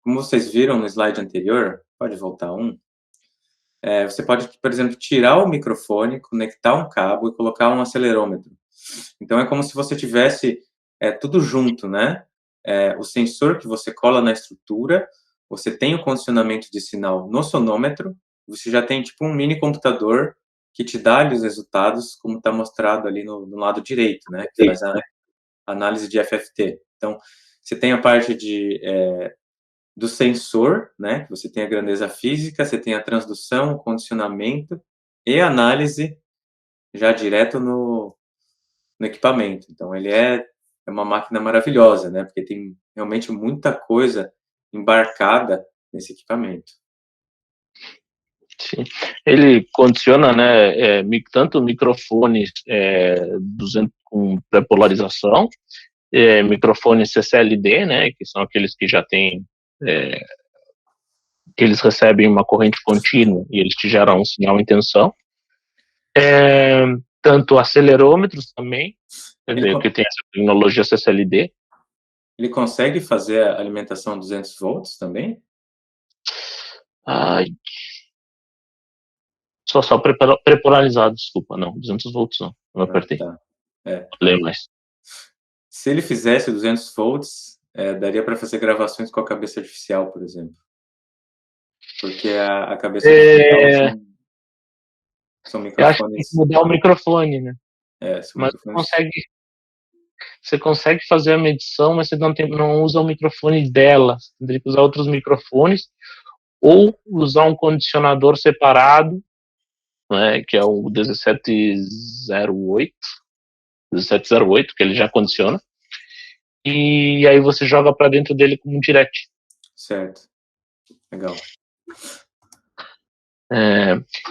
Como vocês viram no slide anterior, pode voltar você pode, por exemplo, tirar o microfone, conectar um cabo e colocar um acelerômetro. Então, é como se você tivesse tudo junto, né? O sensor que você cola na estrutura, você tem o condicionamento de sinal no sonômetro, você já tem tipo um mini computador que te dá ali os resultados, como está mostrado ali no lado direito, né? Que faz a análise de FFT. Então, você tem a parte do sensor, né? Que você tem a grandeza física, você tem a transdução, o condicionamento e a análise já direto no equipamento. Então, ele é uma máquina maravilhosa, né? Porque tem realmente muita coisa embarcada nesse equipamento. Sim. Ele condiciona, né, tanto microfones com pré-polarização, microfones CCLD, né, que são aqueles que já têm, que eles recebem uma corrente contínua e eles te geram um sinal em tensão. Tanto acelerômetros também, que tem essa tecnologia CCLD. Ele consegue fazer a alimentação a 200 volts também? Só pré-polarizado, desculpa, não, 200 volts não apertei. Tá. Falei mais. Se ele fizesse 200 volts, daria para fazer gravações com a cabeça artificial, por exemplo. Porque a cabeça artificial são microfones... Eu acho que tem que mudar o microfone, né? Mas microfones... você consegue fazer a medição, mas você não usa o microfone dela. Você teria que usar outros microfones ou usar um condicionador separado, né, que é o 1708, que ele já condiciona. e aí você joga para dentro dele como um direct. Certo. Legal.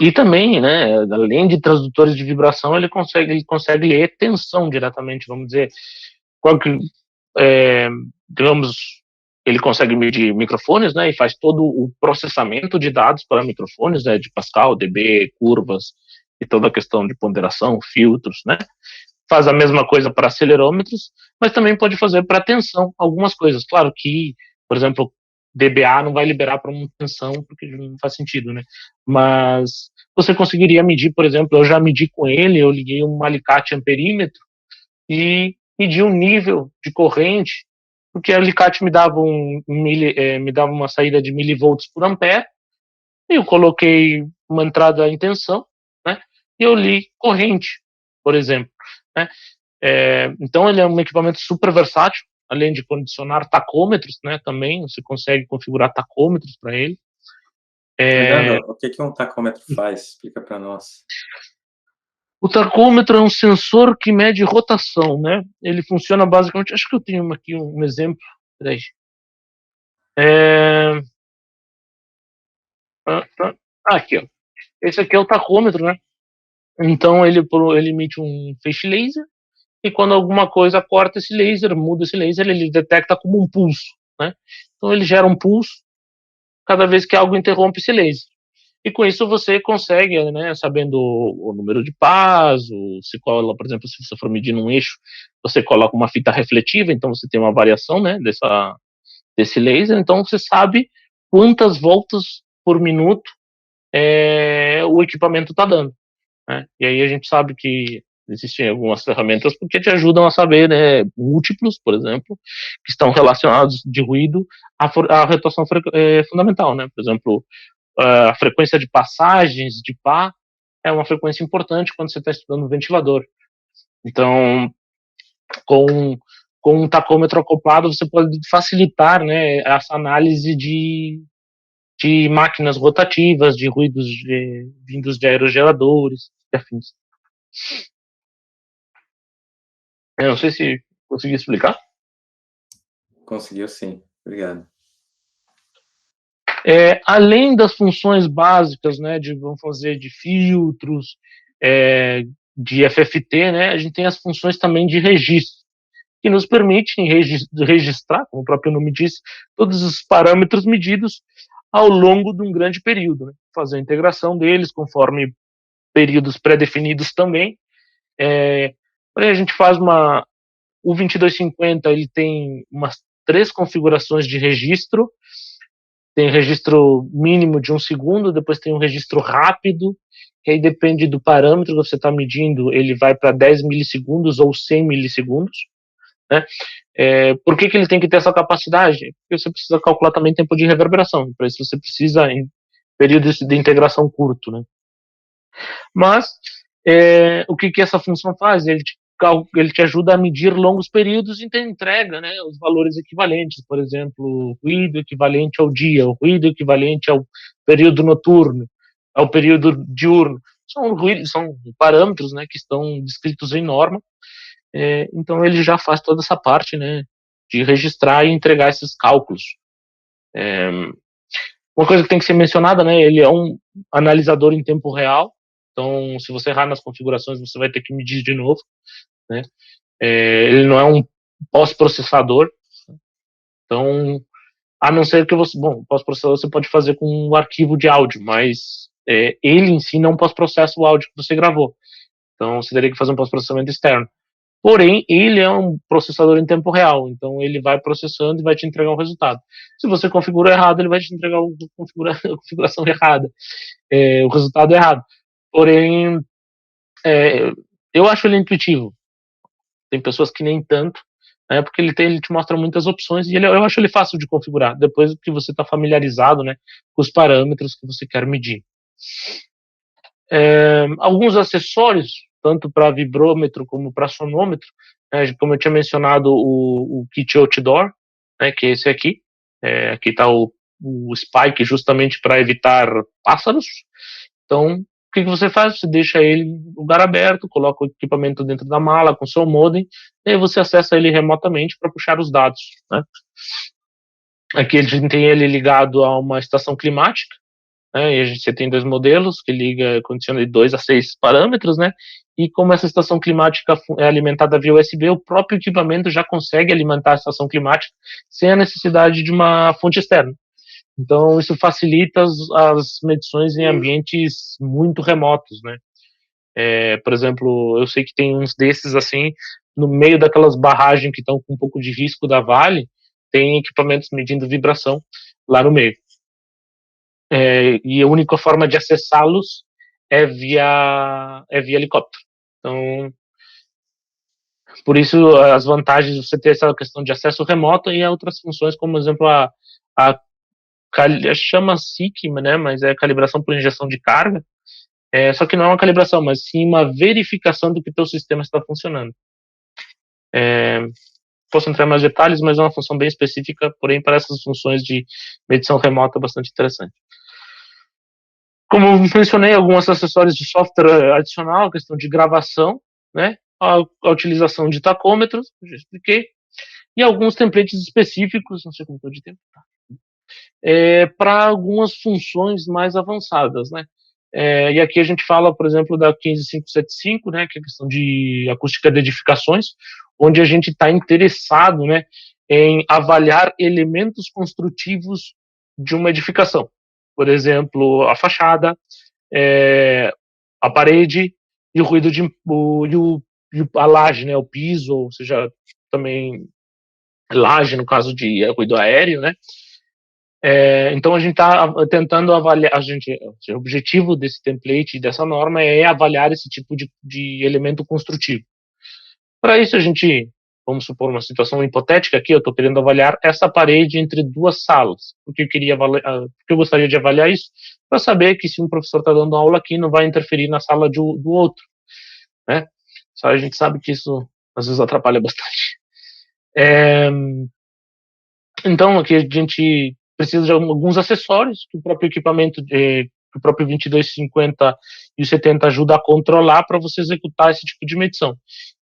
E também, né, além de transdutores de vibração, ele consegue ler tensão diretamente, vamos dizer. Digamos, ele consegue medir microfones, né, e faz todo o processamento de dados para microfones, né, de Pascal, dB, curvas e toda a questão de ponderação, filtros, né. Faz a mesma coisa para acelerômetros, mas também pode fazer para tensão algumas coisas. Claro que, por exemplo, dBA não vai liberar para uma tensão, porque não faz sentido, né? Mas você conseguiria medir, por exemplo, eu já medi com ele, eu liguei um alicate amperímetro e medi um nível de corrente, porque o alicate me dava me dava uma saída de milivolts por ampere, e eu coloquei uma entrada em tensão, né? E eu li corrente, por exemplo, né? Então ele é um equipamento super versátil, além de condicionar tacômetros, né? Também você consegue configurar tacômetros para ele. Fernando, o que um tacômetro faz? Explica para nós. O tacômetro é um sensor que mede rotação, né? Ele funciona basicamente. Acho que eu tenho aqui um exemplo. Peraí. Aqui, ó. Esse aqui é o tacômetro, né? Então ele emite um feixe laser, e quando alguma coisa corta esse laser, muda esse laser, ele detecta como um pulso, né? Então ele gera um pulso cada vez que algo interrompe esse laser. E com isso você consegue, né, sabendo o número de pás, se cola, por exemplo, se você for medir num eixo, você coloca uma fita refletiva, então você tem uma variação, né, desse laser, então você sabe quantas voltas por minuto o equipamento está dando, né? E aí a gente sabe que existem algumas ferramentas porque te ajudam a saber, né, múltiplos, por exemplo, que estão relacionados de ruído à rotação fundamental, né? Por exemplo, a frequência de passagens de pá é uma frequência importante quando você está estudando um ventilador. Então, com um tacômetro acoplado, você pode facilitar, né, essa análise de máquinas rotativas, de ruídos vindos de aerogeradores e afins. Eu não sei se consegui explicar. Conseguiu sim, obrigado. Além das funções básicas, né, vamos fazer de filtros, de FFT, né, a gente tem as funções também de registro, que nos permitem registrar, como o próprio nome diz, todos os parâmetros medidos ao longo de um grande período, né, fazer a integração deles conforme períodos pré-definidos também. Aí a gente faz o 2250, ele tem umas 3 configurações de registro. Tem registro mínimo de 1 segundo, depois tem um registro rápido, que aí depende do parâmetro que você está medindo, ele vai para 10 milissegundos ou 100 milissegundos, né? Por que ele tem que ter essa capacidade? Porque você precisa calcular também tempo de reverberação, para isso você precisa em períodos de integração curto, né? Mas o que essa função faz? Ele te ajuda a medir longos períodos e entrega, né, os valores equivalentes, por exemplo, ruído equivalente ao dia, o ruído equivalente ao período noturno, ao período diurno. São parâmetros, né, que estão descritos em norma, então ele já faz toda essa parte, né, de registrar e entregar esses cálculos. Uma coisa que tem que ser mencionada, né, ele é um analisador em tempo real, então se você errar nas configurações, você vai ter que medir de novo, né? Ele não é um pós-processador, então, a não ser que você... Bom, pós-processador você pode fazer com um arquivo de áudio, mas ele em si não pós-processa o áudio que você gravou, então você teria que fazer um pós-processamento externo. Porém, ele é um processador em tempo real, então ele vai processando e vai te entregar o resultado. Se você configura errado, ele vai te entregar a configuração errada, o resultado errado. Porém, eu acho ele intuitivo. Tem pessoas que nem tanto, né, porque ele te mostra muitas opções e eu acho ele fácil de configurar, depois que você está familiarizado, né, com os parâmetros que você quer medir. Alguns acessórios, tanto para vibrômetro como para sonômetro, né, como eu tinha mencionado, o kit outdoor, né, que é esse aqui. Aqui está o spike justamente para evitar pássaros. Então, que você faz? Você deixa ele em lugar aberto, coloca o equipamento dentro da mala com seu modem, e aí você acessa ele remotamente para puxar os dados, né? Aqui a gente tem ele ligado a uma estação climática, né? E você tem 2 modelos que liga, condiciona de 2 a 6 parâmetros, né? E como essa estação climática é alimentada via USB, o próprio equipamento já consegue alimentar a estação climática sem a necessidade de uma fonte externa. Então, isso facilita as medições em ambientes muito remotos, né? Por exemplo, eu sei que tem uns desses, assim, no meio daquelas barragens que estão com um pouco de risco da Vale, tem equipamentos medindo vibração lá no meio. E a única forma de acessá-los é via helicóptero. Então, por isso, as vantagens de você ter essa questão de acesso remoto e outras funções, como, por exemplo, a chama SIC, né, mas é calibração por injeção de carga, só que não é uma calibração, mas sim uma verificação do que o teu sistema está funcionando. Posso entrar em mais detalhes, mas é uma função bem específica, porém para essas funções de medição remota bastante interessante. Como mencionei, alguns acessórios de software adicional, questão de gravação, né, a utilização de tacômetros, já expliquei, e alguns templates específicos, não sei como estou de tempo, tá? Para algumas funções mais avançadas, né? E aqui a gente fala, por exemplo, da 15575, né, que é a questão de acústica de edificações, onde a gente está interessado, né, em avaliar elementos construtivos de uma edificação. Por exemplo, a fachada, a parede e o ruído a laje, né, o piso, ou seja, também laje no caso de ruído aéreo, né? Então a gente está tentando avaliar, o objetivo desse template e dessa norma é avaliar esse tipo de elemento construtivo. Para isso a gente, vamos supor uma situação hipotética aqui, eu estou querendo avaliar essa parede entre 2 salas. Porque eu gostaria de avaliar isso? Para saber que se um professor está dando aula aqui, não vai interferir na sala do outro, né? Só a gente sabe que isso às vezes atrapalha bastante. Então aqui a gente precisa de alguns acessórios que o próprio equipamento, que o próprio 2250 e o 70 ajuda a controlar para você executar esse tipo de medição.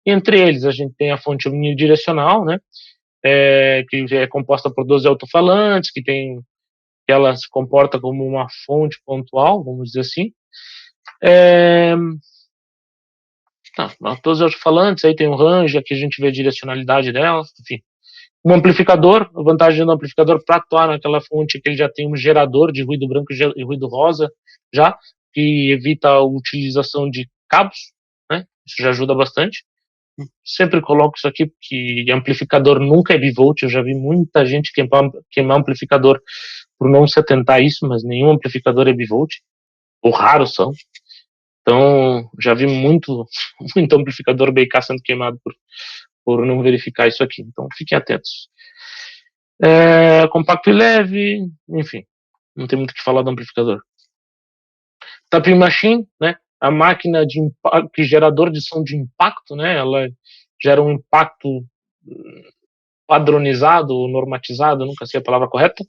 Entre eles, a gente tem a fonte unidirecional, né, que é composta por 12 alto-falantes, que ela se comporta como uma fonte pontual, vamos dizer assim. 12 alto-falantes, aí tem o range, aqui a gente vê a direcionalidade dela, enfim. Um amplificador, a vantagem do amplificador para atuar naquela fonte é que ele já tem um gerador de ruído branco e ruído rosa, já, que evita a utilização de cabos, né? Isso já ajuda bastante. Sempre coloco isso aqui, porque amplificador nunca é bivolt, eu já vi muita gente queimar amplificador por não se atentar a isso, mas nenhum amplificador é bivolt, ou raros são. Então, já vi muito amplificador BK sendo queimado por não verificar isso aqui. Então, fiquem atentos. Compacto e leve, enfim, não tem muito o que falar do amplificador. Tapping machine, né? A máquina de impacto, gerador de som de impacto, né? Ela gera um impacto padronizado ou normatizado, nunca sei a palavra correta,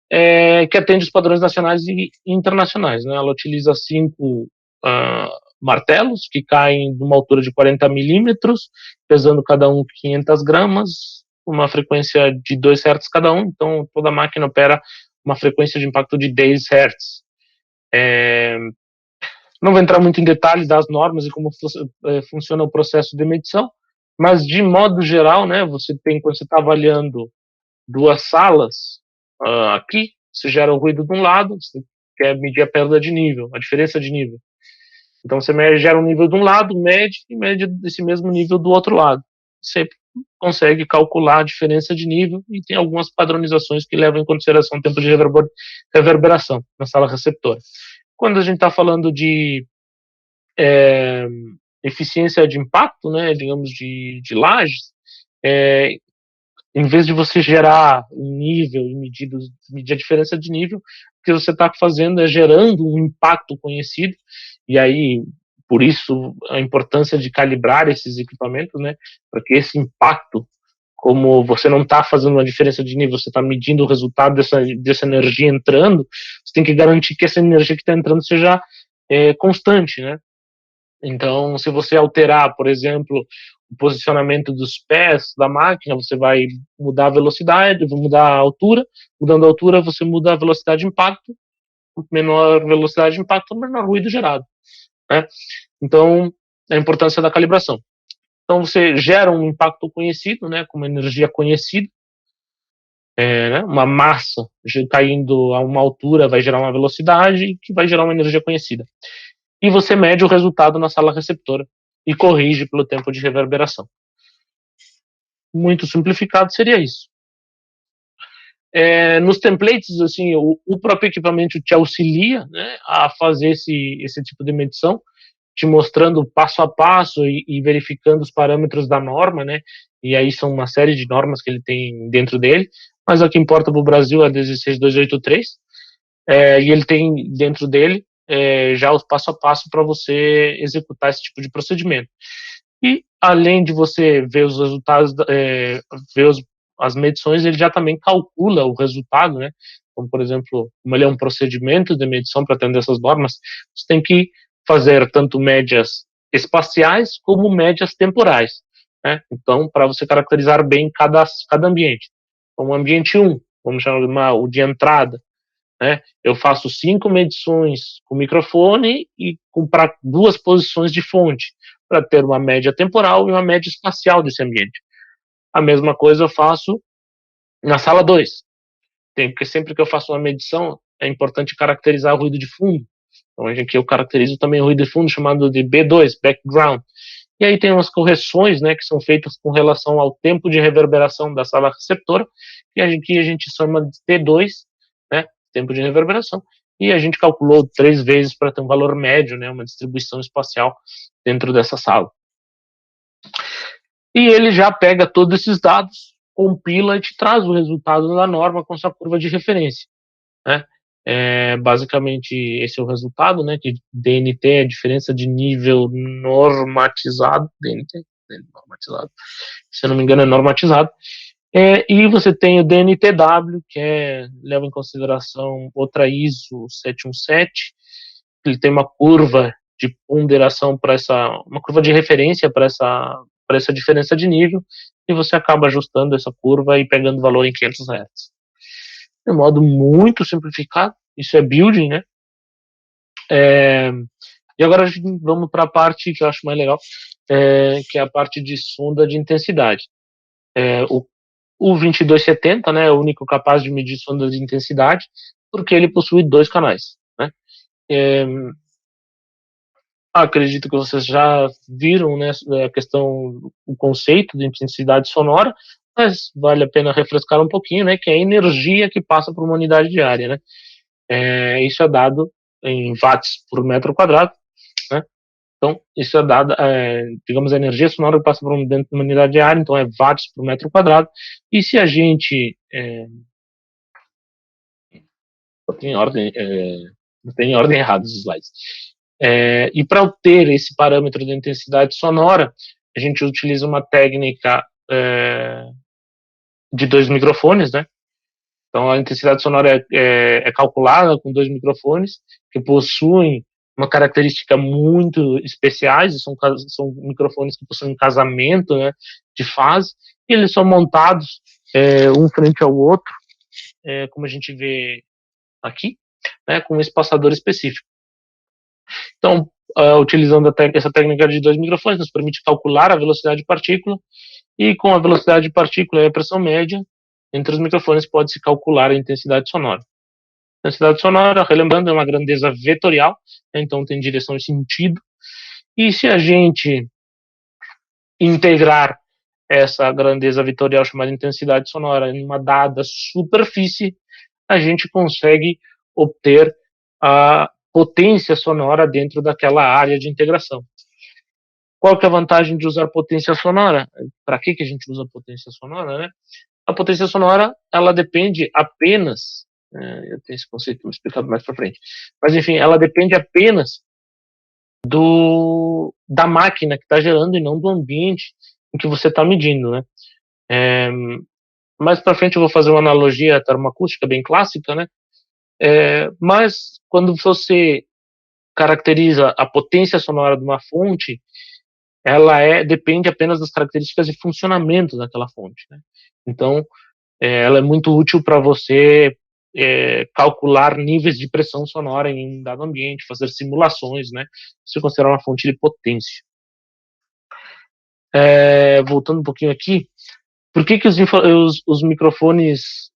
que atende os padrões nacionais e internacionais, né? Ela utiliza 5 martelos que caem de uma altura de 40 milímetros, pesando cada um 500 gramas, uma frequência de 2 Hz cada um, então toda a máquina opera uma frequência de impacto de 10 Hz. Não vou entrar muito em detalhes das normas e como funciona o processo de medição, mas de modo geral, né, quando você está avaliando 2 salas, aqui, você gera o ruído de um lado, você quer medir a perda de nível, a diferença de nível. Então você gera um nível de um lado, mede e mede esse mesmo nível do outro lado. Você consegue calcular a diferença de nível e tem algumas padronizações que levam em consideração o tempo de reverberação na sala receptora. Quando a gente está falando de eficiência de impacto, né, digamos de lajes, em vez de você gerar um nível e medir a diferença de nível, o que você está fazendo é gerando um impacto conhecido, e aí, por isso, a importância de calibrar esses equipamentos, né, para que esse impacto, como você não está fazendo uma diferença de nível, você está medindo o resultado dessa energia entrando, você tem que garantir que essa energia que está entrando seja constante, né? Então, se você alterar, por exemplo, o posicionamento dos pés da máquina, você vai mudar a velocidade, vai mudar a altura. Mudando a altura, você muda a velocidade de impacto. Menor velocidade de impacto, menor ruído gerado, né? Então, a importância da calibração. Então, você gera um impacto conhecido, né, com uma energia conhecida, né, uma massa caindo a uma altura vai gerar uma velocidade que vai gerar uma energia conhecida. E você mede o resultado na sala receptora e corrige pelo tempo de reverberação. Muito simplificado seria isso. Nos templates, assim, o próprio equipamento te auxilia, né, a fazer esse tipo de medição, te mostrando passo a passo e verificando os parâmetros da norma, né, e aí são uma série de normas que ele tem dentro dele, mas o que importa para o Brasil é a 16283, e ele tem dentro dele já os passo a passo para você executar esse tipo de procedimento. E além de você ver os resultados, ver as medições, ele já também calcula o resultado, né? Como, por exemplo, como ele é um procedimento de medição para atender essas normas, você tem que fazer tanto médias espaciais como médias temporais, né? Então, para você caracterizar bem cada ambiente. Então, o ambiente 1, vamos chamar o de entrada, né? Eu faço 5 medições com microfone e para 2 posições de fonte, para ter uma média temporal e uma média espacial desse ambiente. A mesma coisa eu faço na sala 2. Porque sempre que eu faço uma medição, é importante caracterizar o ruído de fundo. Então, aqui eu caracterizo também o ruído de fundo chamado de B2, background. E aí tem umas correções, né, que são feitas com relação ao tempo de reverberação da sala receptora, que aqui a gente chama de T2, né, tempo de reverberação, e a gente calculou 3 vezes para ter um valor médio, né, uma distribuição espacial dentro dessa sala. E ele já pega todos esses dados, compila e te traz o resultado da norma com sua curva de referência, né? Basicamente esse é o resultado, né? Que DNT é a diferença de nível normatizado, DNT normatizado, se eu não me engano é normatizado. E você tem o DNTW, que leva em consideração outra ISO 717, ele tem uma curva de ponderação para uma curva de referência para essa diferença de nível, e você acaba ajustando essa curva e pegando o valor em 500 Hz. De modo muito simplificado, isso é building, né? E agora vamos para a parte que eu acho mais legal, que é a parte de sonda de intensidade. O 2270, né, é o único capaz de medir sonda de intensidade, porque ele possui 2 canais, né? Acredito que vocês já viram, né, a questão, o conceito de intensidade sonora, mas vale a pena refrescar um pouquinho, né, que é a energia que passa por uma unidade de área, né? Isso é dado em watts por metro quadrado, né? Então, isso é dado, digamos, a energia sonora que passa por uma unidade de área, então é watts por metro quadrado. E se a gente não tem ordem errada os slides. E para obter esse parâmetro de intensidade sonora, a gente utiliza uma técnica de 2 microfones, né? Então a intensidade sonora é calculada com 2 microfones que possuem uma característica muito especiais, são microfones que possuem um casamento, né, de fase, e eles são montados um frente ao outro, como a gente vê aqui, né, com um espaçador específico. Então, utilizando essa técnica de 2 microfones, nos permite calcular a velocidade de partícula, e com a velocidade de partícula e a pressão média, entre os microfones pode-se calcular a intensidade sonora. A intensidade sonora, relembrando, é uma grandeza vetorial, né, então tem direção e sentido, e se a gente integrar essa grandeza vetorial chamada intensidade sonora em uma dada superfície, a gente consegue obter a potência sonora dentro daquela área de integração. Qual que é a vantagem de usar potência sonora? Para que a gente usa potência sonora, né? A potência sonora, ela depende apenas, eu tenho esse conceito explicado mais para frente, mas enfim, ela depende apenas da máquina que está gerando e não do ambiente em que você está medindo, né? Mais para frente eu vou fazer uma analogia termoacústica bem clássica, né? Mas quando você caracteriza a potência sonora de uma fonte, depende apenas das características de funcionamento daquela fonte, né? Então, ela é muito útil para você calcular níveis de pressão sonora em um dado ambiente, fazer simulações, né? Se considerar uma fonte de potência. Voltando um pouquinho aqui, por que os microfones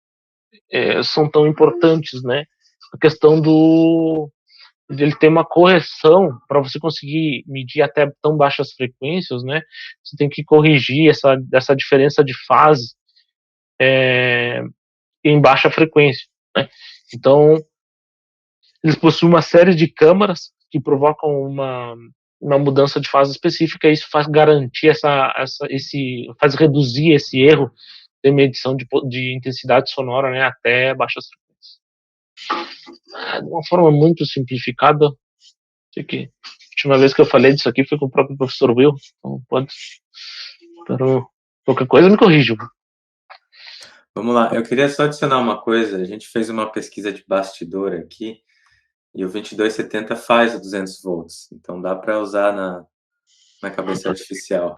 são tão importantes, né? A questão de ele ter uma correção para você conseguir medir até tão baixas frequências, né? Você tem que corrigir essa diferença de fase em baixa frequência, né? Então, eles possuem uma série de câmaras que provocam uma mudança de fase específica, e isso faz garantir faz reduzir esse erro de medição de intensidade sonora, né, até baixas frequências. De uma forma muito simplificada, sei que a última vez que eu falei disso aqui foi com o próprio professor Will, então qualquer coisa me corrija. Vamos lá, eu queria só adicionar uma coisa. A gente fez uma pesquisa de bastidor aqui, e o 2270 faz o 200 volts, então dá para usar na cabeça artificial.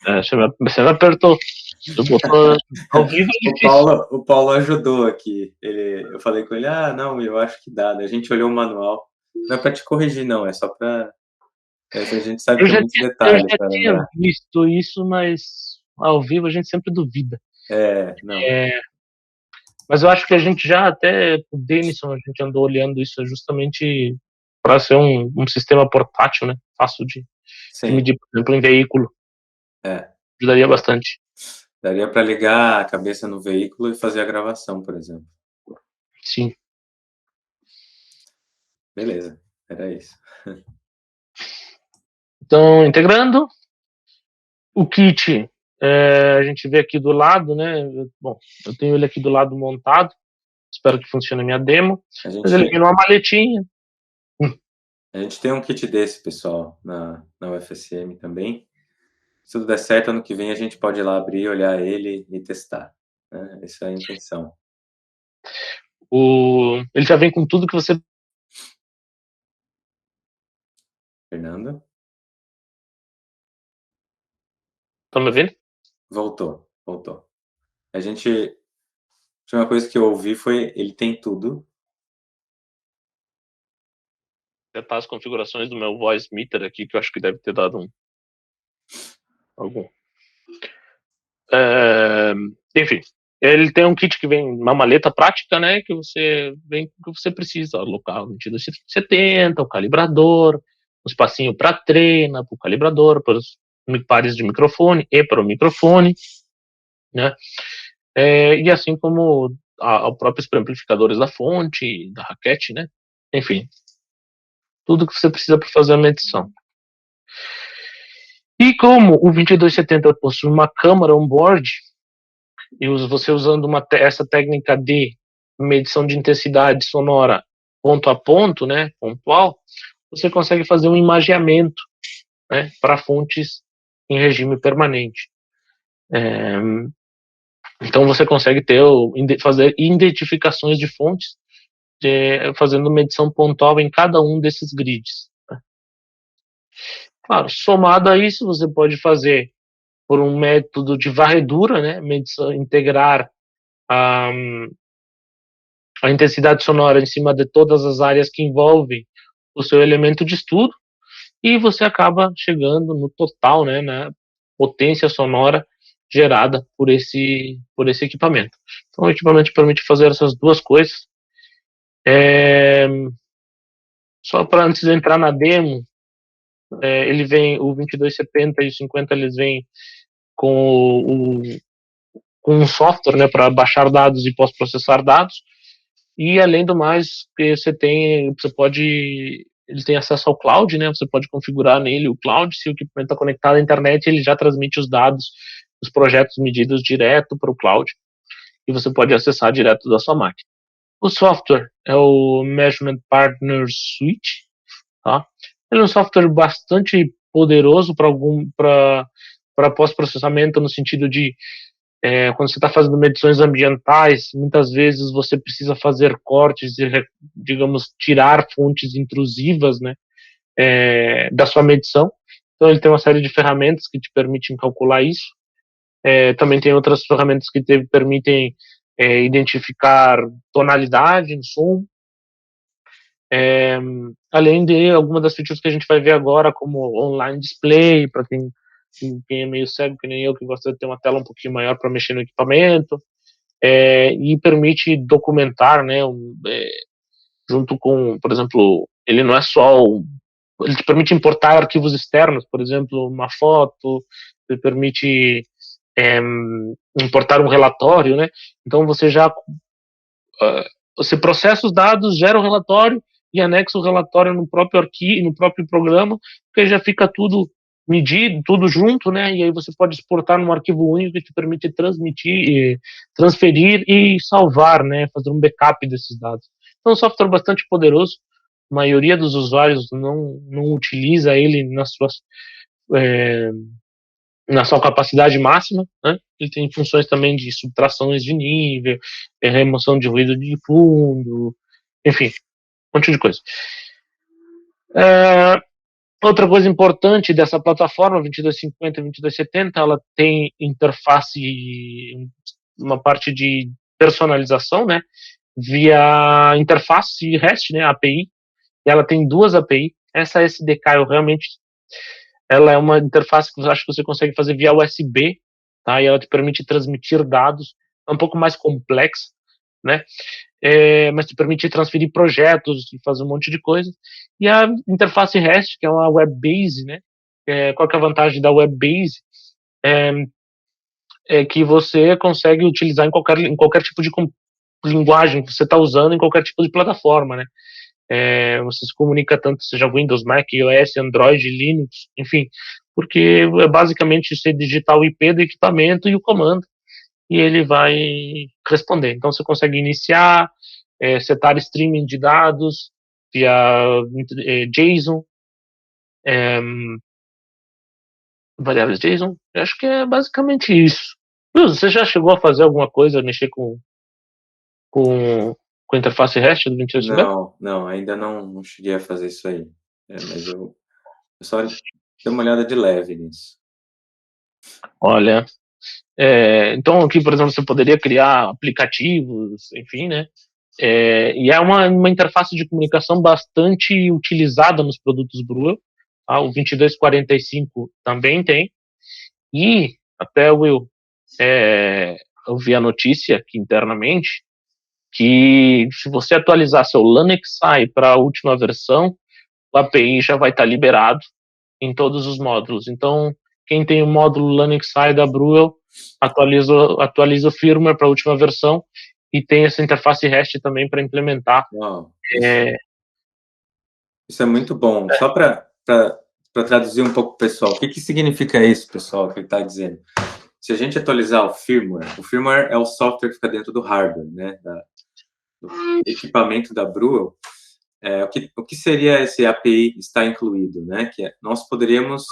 Você me apertou. Eu botou ao vivo é difícil. O Paulo ajudou aqui. Eu falei com ele, não, eu acho que dá. A gente olhou o manual. Não é para te corrigir, não, é só para... A gente sabe que tem muitos detalhes para lembrar. Eu já tinha visto isso, mas ao vivo a gente sempre duvida. Não. Mas eu acho que a gente já até, o Denison, a gente andou olhando isso justamente para ser um sistema portátil, né? Fácil de medir, por exemplo, em veículo. Ajudaria bastante. Daria para ligar a cabeça no veículo e fazer a gravação, por exemplo. Sim. Beleza, era isso. Então, integrando, o kit, a gente vê aqui do lado, né? Bom, eu tenho ele aqui do lado montado. Espero que funcione a minha demo. Mas ele vem numa maletinha. A gente tem um kit desse, pessoal, na UFSM também. Se tudo der certo, ano que vem a gente pode ir lá abrir, olhar ele e testar, né? Essa é a intenção. Ele já vem com tudo que você... Fernando? Tá me ouvindo? Voltou. Uma coisa que eu ouvi foi, ele tem tudo. Tentar as configurações do meu voice meter aqui, que eu acho que deve ter dado algum. Enfim, ele tem um kit que vem uma maleta prática, né, que você vem com o que você precisa, alocar o 2270, o calibrador, um espacinho para treina, para o calibrador, para os pares de microfone e para o microfone, né, e assim como os próprios amplificadores da fonte, da raquete, né, enfim, tudo que você precisa para fazer a medição. E como o 2270 possui uma câmera on-board, e você usando essa técnica de medição de intensidade sonora ponto a ponto, né, pontual, você consegue fazer um imageamento, né, para fontes em regime permanente. Então você consegue fazer identificações de fontes, fazendo medição pontual em cada um desses grids. Né. Claro, somado a isso, você pode fazer por um método de varredura, né, integrar a intensidade sonora em cima de todas as áreas que envolvem o seu elemento de estudo, e você acaba chegando no total, né, na potência sonora gerada por esse equipamento. Então, o equipamento permite fazer essas duas coisas. Só para antes de entrar na demo, ele vem, o 2270 e o 50, eles vêm com um software, né, para baixar dados e pós-processar dados, e além do mais, ele tem acesso ao cloud, né, você pode configurar nele o cloud. Se o equipamento está conectado à internet, ele já transmite os dados dos projetos medidos direto para o cloud, e você pode acessar direto da sua máquina. O software é o Measurement Partners Suite, tá? Ele é um software bastante poderoso para pós-processamento, no sentido de Quando você está fazendo medições ambientais, muitas vezes você precisa fazer cortes e, digamos, tirar fontes intrusivas, né, da sua medição. Então ele tem uma série de ferramentas que te permitem calcular isso. Também tem outras ferramentas que permitem identificar tonalidade no som. Além de algumas das features que a gente vai ver agora, como online display, para quem é meio cego, que nem eu, que gosta de ter uma tela um pouquinho maior para mexer no equipamento, e permite documentar, né, junto com, por exemplo, ele não é só ele te permite importar arquivos externos, por exemplo, uma foto, ele permite importar um relatório, né? Então você processa os dados, gera o relatório e anexa o relatório no próprio arquivo, no próprio programa, porque já fica tudo medido, tudo junto, né? E aí você pode exportar num arquivo único que te permite transmitir, transferir e salvar, né? Fazer um backup desses dados. Então, é um software bastante poderoso. A maioria dos usuários não utiliza ele na sua capacidade máxima, né? Ele tem funções também de subtrações de nível, remoção de ruído de fundo, enfim, um monte de coisa. Outra coisa importante dessa plataforma 2250 e 2270, ela tem interface, uma parte de personalização, né, via interface REST, né, API, e ela tem duas API. Essa SDK ela é uma interface que eu acho que você consegue fazer via USB, tá, e ela te permite transmitir dados, é um pouco mais complexa, né, mas te permite transferir projetos e fazer um monte de coisa. E a interface REST, que é uma web base, né? Qual que é a vantagem da web base? É que você consegue utilizar em qualquer tipo de linguagem que você está usando, em qualquer tipo de plataforma, né? Você se comunica tanto, seja Windows, Mac, iOS, Android, Linux, enfim, porque é basicamente você digitar o IP do equipamento e o comando, e ele vai responder. Então você consegue iniciar, setar streaming de dados via JSON, variáveis JSON. Eu acho que é basicamente isso. Você já chegou a fazer alguma coisa, mexer com a interface REST do 2250? Não, ainda não cheguei a fazer isso aí. Mas eu só dei uma olhada de leve nisso. Olha, então aqui, por exemplo, você poderia criar aplicativos, enfim, né? E é uma interface de comunicação bastante utilizada nos produtos Brewell. Tá? O 2245 também tem. E até, Will, eu vi a notícia aqui internamente que se você atualizar seu Linux-SAI para a última versão, o API já vai estar liberado em todos os módulos. Então, quem tem o módulo Linux-SAI da Brewell, atualiza o firmware para a última versão e tem essa interface REST também para implementar. Uau, isso é muito bom. Só para traduzir um pouco, pessoal, o que significa isso, pessoal, que ele está dizendo? Se a gente atualizar o firmware é o software que fica dentro do hardware, né, do equipamento da Brewell. O que seria esse API está incluído, né? Que nós poderíamos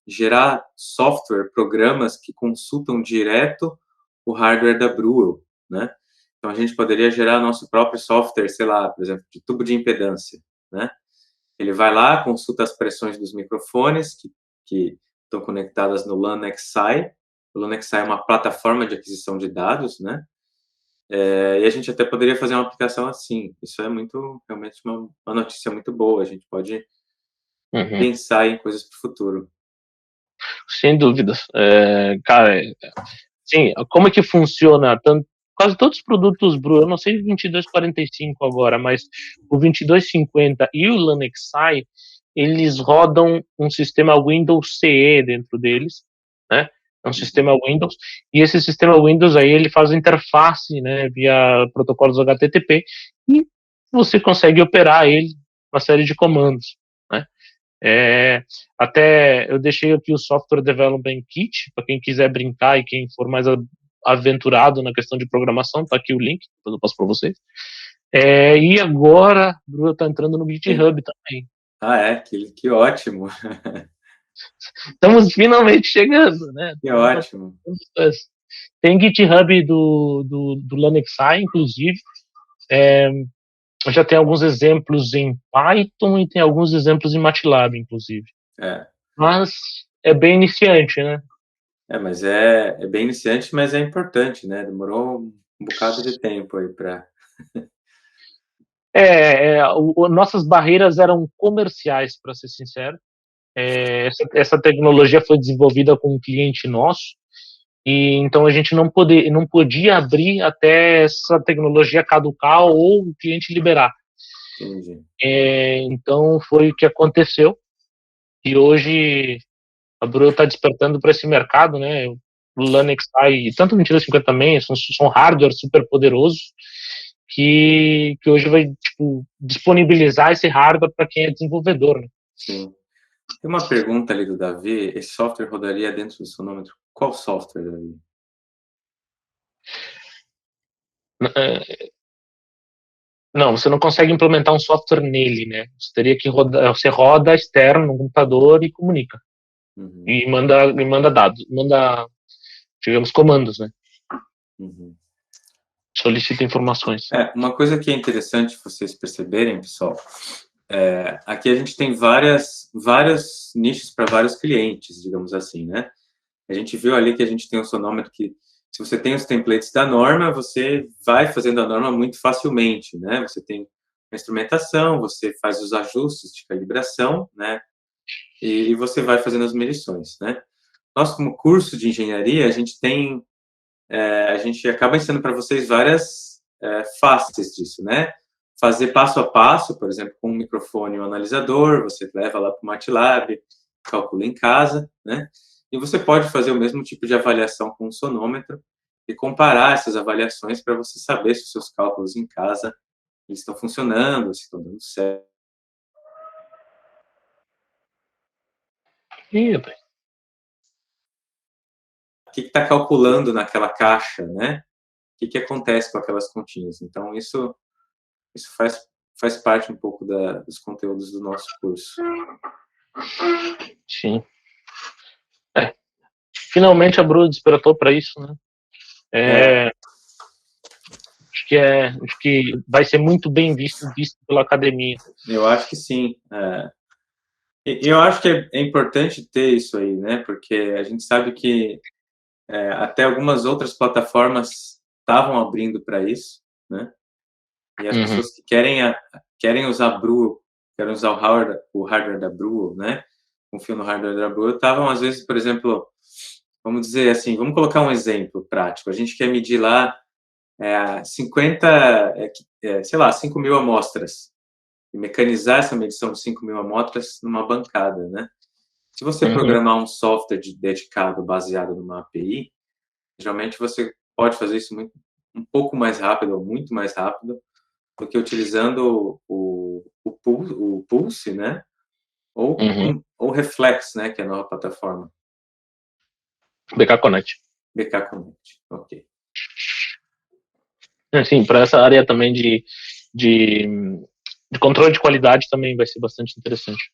gerar software, programas que consultam direto o hardware da Brewell, né? Então a gente poderia gerar nosso próprio software, sei lá, por exemplo, de tubo de impedância, né? Ele vai lá, consulta as pressões dos microfones que estão conectadas no LAN XI. O LAN XI é uma plataforma de aquisição de dados, né? E a gente até poderia fazer uma aplicação assim. Isso é realmente uma notícia muito boa. A gente pode pensar em coisas para o futuro. Sem dúvidas. Cara, sim, como é que funciona? Quase todos os produtos Brew, eu não sei o 2245 agora, mas o 2250 e o LinuxSci, eles rodam um sistema Windows CE dentro deles, né? É um sistema Windows, e esse sistema Windows aí ele faz interface, né, via protocolos HTTP, e você consegue operar ele, uma série de comandos, né? Até eu deixei aqui o Software Development Kit, para quem quiser brincar e quem for mais aventurado na questão de programação, tá aqui o link, depois eu passo para vocês. E agora, o Bruno está entrando no GitHub também. Que ótimo. Estamos finalmente chegando, né? Que ótimo. Tem GitHub do LanXI, inclusive. Já tem alguns exemplos em Python e tem alguns exemplos em MATLAB, inclusive. Mas é bem iniciante, né? Mas é bem iniciante, mas é importante, né? Demorou um bocado de tempo aí para... Nossas barreiras eram comerciais, para ser sincero. Essa tecnologia foi desenvolvida com um cliente nosso, e então a gente não podia abrir até essa tecnologia caducar ou o cliente liberar. Entendi. Então foi o que aconteceu, e hoje a Bru está despertando para esse mercado, né? O LanXI e tanto o 2250 também são hardware super poderosos que hoje vai disponibilizar esse hardware para quem é desenvolvedor, né? Sim. Tem uma pergunta ali do Davi, esse software rodaria dentro do sonômetro? Qual software, Davi? Não, você não consegue implementar um software nele, né? Você teria que você roda externo no computador e comunica. Uhum. E manda dados, digamos, comandos, né? Uhum. Solicita informações. Uma coisa que é interessante vocês perceberem, pessoal, aqui a gente tem vários nichos para vários clientes, digamos assim, né? A gente viu ali que a gente tem um sonômetro que, se você tem os templates da norma, você vai fazendo a norma muito facilmente, né? Você tem a instrumentação, você faz os ajustes de calibração, né? E você vai fazendo as medições, né? Nós, como curso de engenharia, a gente acaba ensinando para vocês várias faces disso, né? Fazer passo a passo, por exemplo, com um microfone e um analisador, você leva lá para o MATLAB, calcula em casa, né? E você pode fazer o mesmo tipo de avaliação com um sonômetro e comparar essas avaliações para você saber se os seus cálculos em casa eles estão funcionando, se estão dando certo. O que está calculando naquela caixa, né? O que acontece com aquelas continhas? Então, isso faz parte um pouco dos conteúdos do nosso curso. Sim. Finalmente a Bru despertou para isso, né? Acho que vai ser muito bem visto pela academia. Eu acho que sim. Eu acho que é importante ter isso aí, né? Porque a gente sabe que até algumas outras plataformas estavam abrindo para isso, né? E as pessoas que querem usar Bru, querem usar o hardware da Bru, né? Confiam no hardware da Bru, estavam às vezes, por exemplo, vamos dizer assim, vamos colocar um exemplo prático. A gente quer medir lá 5.000 amostras e mecanizar essa medição de 5.000 amostras numa bancada, né? Se você programar um software dedicado baseado numa API, geralmente você pode fazer isso um pouco mais rápido ou muito mais rápido do que utilizando o Pulse, né? Ou o Reflex, né? Que é a nova plataforma. BK Connect. BK Connect, ok. Sim, para essa área também de controle de qualidade também vai ser bastante interessante.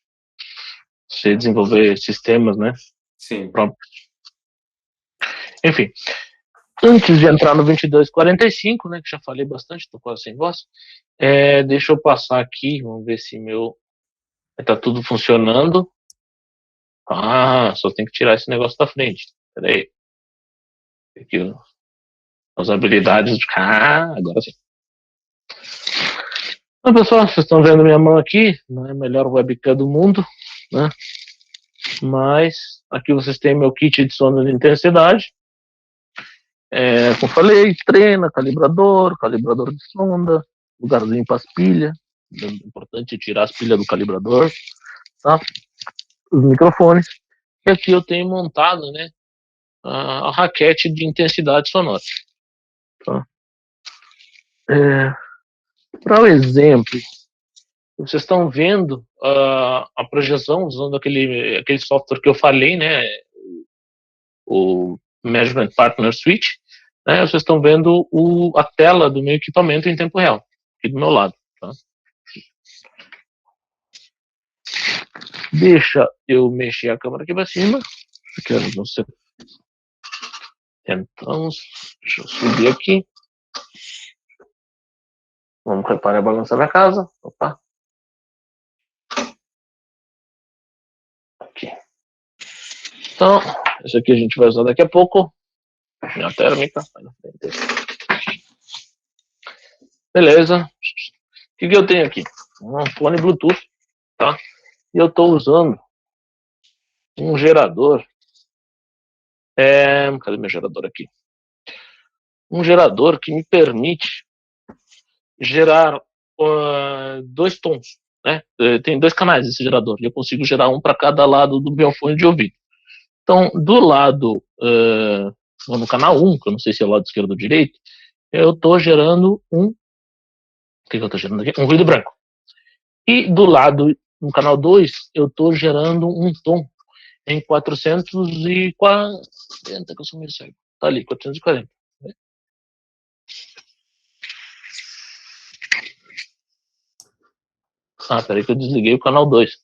Você desenvolver sistemas, né? Sim. Próprios. Enfim, antes de entrar no 2245, né, que já falei bastante, tô quase sem voz, deixa eu passar aqui, vamos ver se tá tudo funcionando. Só tem que tirar esse negócio da frente. Peraí. Aqui, as habilidades. Agora sim. Então, pessoal, vocês estão vendo minha mão aqui, não é a melhor webcam do mundo, né? Mas aqui vocês têm meu kit de sonda de intensidade. Como eu falei, calibrador de sonda, lugarzinho para as pilhas. É importante tirar as pilhas do calibrador, tá? Os microfones. E aqui eu tenho montado, né, a raquete de intensidade sonora. Tá? Para o exemplo, vocês estão vendo a projeção usando aquele software que eu falei, né, o Measurement Partner Suite, né, vocês estão vendo a tela do meu equipamento em tempo real, aqui do meu lado. Tá? Deixa eu mexer a câmera aqui para cima. Tentamos. Deixa eu subir aqui. Vamos reparar a balança da casa. Opa. Aqui. Então, esse aqui a gente vai usar daqui a pouco. Minha térmica. Beleza. O que eu tenho aqui? Um fone Bluetooth, tá? E eu estou usando um gerador. Cadê meu gerador aqui? Um gerador que me permite gerar 2 tons, né? Tem 2 canais esse gerador, e eu consigo gerar um para cada lado do meu fone de ouvido. Então, do lado, no canal 1, que eu não sei se é o lado esquerdo ou direito, eu estou gerando o que eu estou gerando aqui? Um ruído branco. E do lado, no canal 2, eu estou gerando um tom em 440, que eu sou meio cego. Tá ali, 440. Peraí que eu desliguei o canal 2.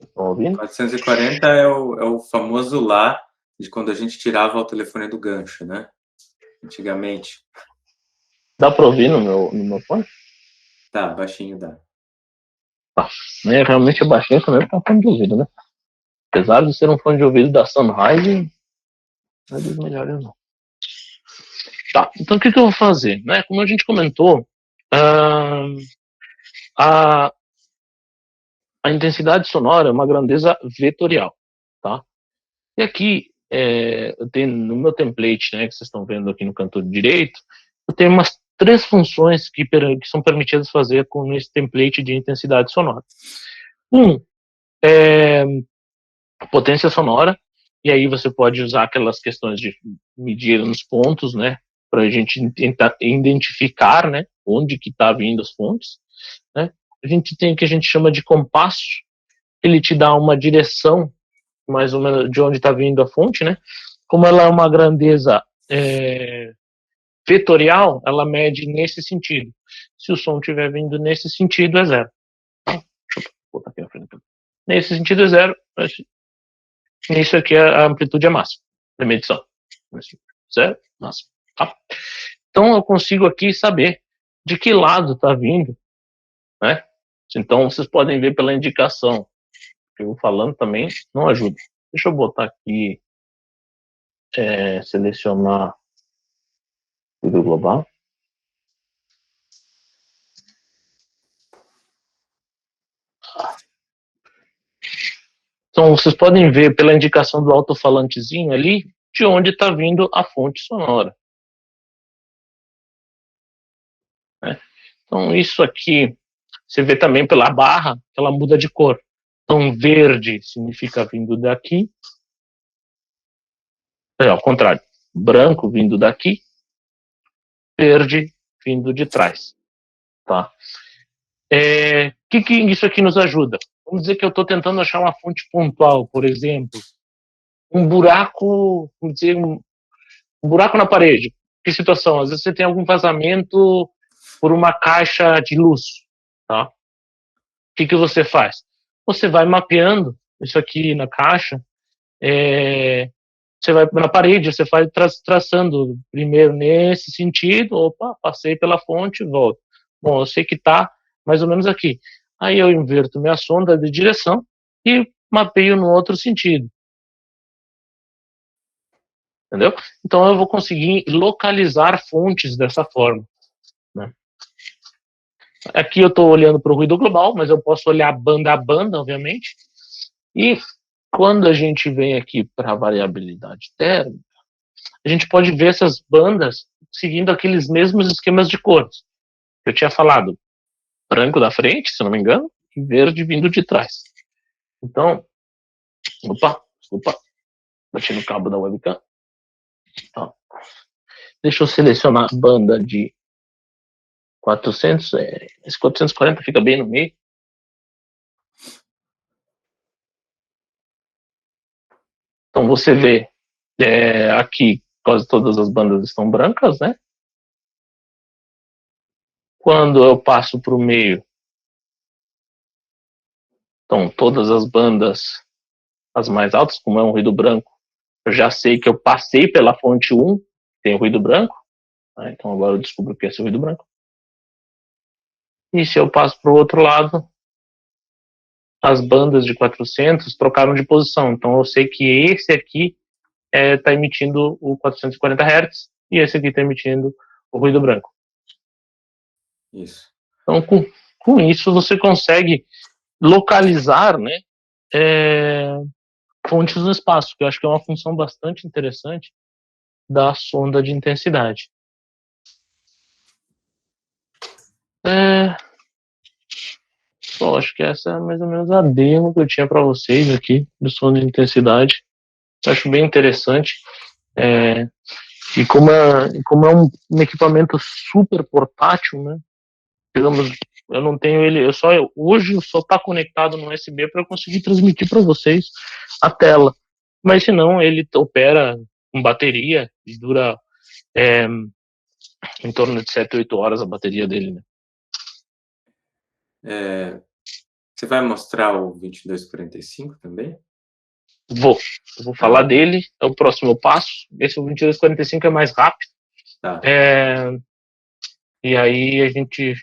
Estão ouvindo? 440 é o famoso lá de quando a gente tirava o telefone do gancho, né? Antigamente. Dá para ouvir no meu fone? Tá, baixinho dá. Tá. Realmente é baixinho também para fone de ouvido, né? Apesar de ser um fone de ouvido da Sennheiser, não é dos melhores não. Tá, então o que eu vou fazer? Né? Como a gente comentou, a intensidade sonora é uma grandeza vetorial, tá? E aqui, eu tenho no meu template, né, que vocês estão vendo aqui no canto direito, eu tenho umas 3 funções que são permitidas fazer com esse template de intensidade sonora. Potência sonora, e aí você pode usar aquelas questões de medir nos pontos, né, para a gente tentar identificar, né, onde que está vindo as fontes, né. A gente tem o que a gente chama de compasso, ele te dá uma direção mais ou menos de onde está vindo a fonte, né. Como ela é uma grandeza vetorial, ela mede nesse sentido. Se o som estiver vindo nesse sentido, é 0. Deixa eu botar aqui na frente. Nesse sentido é 0. Isso aqui a amplitude é máxima da medição. 0, máximo. Tá? Então eu consigo aqui saber de que lado está vindo, né? Então vocês podem ver pela indicação que eu vou falando também, não ajuda. Deixa eu botar aqui, selecionar tudo global. Então vocês podem ver pela indicação do alto-falantezinho ali de onde está vindo a fonte sonora. Né? Então isso aqui você vê também pela barra que ela muda de cor. Então verde significa vindo daqui, ao contrário, branco vindo daqui, verde vindo de trás. Tá? Que isso aqui nos ajuda? Vamos dizer que eu estou tentando achar uma fonte pontual, por exemplo, um buraco, vamos dizer, um buraco na parede. Que situação? Às vezes você tem algum vazamento por uma caixa de luz. Tá? O que você faz? Você vai mapeando isso aqui na caixa, você vai na parede, você vai traçando primeiro nesse sentido, opa, passei pela fonte, volto. Bom, eu sei que está mais ou menos aqui. Aí eu inverto minha sonda de direção e mapeio no outro sentido. Entendeu? Então eu vou conseguir localizar fontes dessa forma. Né? Aqui eu estou olhando para o ruído global, mas eu posso olhar banda a banda, obviamente. E quando a gente vem aqui para a variabilidade térmica, a gente pode ver essas bandas seguindo aqueles mesmos esquemas de cores. Eu tinha falado branco da frente, se não me engano, e verde vindo de trás. Então, opa, bati no cabo da webcam. Então, deixa eu selecionar a banda de 400, esse 440 fica bem no meio. Então você vê aqui quase todas as bandas estão brancas, né? Quando eu passo para o meio, então todas as bandas, as mais altas, como é um ruído branco, eu já sei que eu passei pela fonte 1, tem o ruído branco, né? Então agora eu descubro o que é esse ruído branco. E se eu passo para o outro lado, as bandas de 400 trocaram de posição. Então eu sei que esse aqui está emitindo o 440 Hz e esse aqui está emitindo o ruído branco. Isso. Então com isso você consegue localizar, né, fontes no espaço, que eu acho que é uma função bastante interessante da sonda de intensidade. Bom, acho que essa é mais ou menos a demo que eu tinha para vocês aqui do sonda de intensidade. Eu acho bem interessante. E como é um equipamento super portátil, né? Digamos, eu não tenho ele, hoje só está conectado no USB para eu conseguir transmitir para vocês a tela. Mas se não, ele opera com bateria e dura em torno de 7, 8 horas a bateria dele, né? Você vai mostrar o 2245 também? Eu vou falar dele, é o próximo passo. Esse 2245 é mais rápido. Tá. E aí a gente...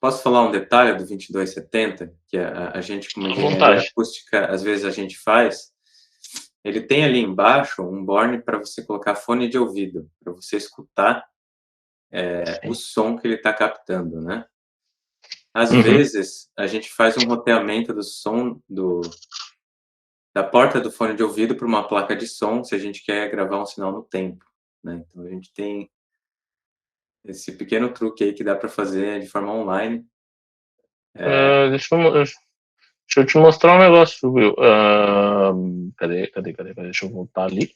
Posso falar um detalhe do 2270? Que a gente, como engenharia vontade. acústica, às vezes a gente faz. Ele tem ali embaixo um borne para você colocar fone de ouvido, para você escutar o som que ele está captando, né? Às vezes, a gente faz um roteamento do som da porta do fone de ouvido para uma placa de som, se a gente quer gravar um sinal no tempo, né? Então, a gente tem esse pequeno truque aí que dá para fazer de forma online. Deixa eu te mostrar um negócio, Will. Cadê? Deixa eu voltar ali.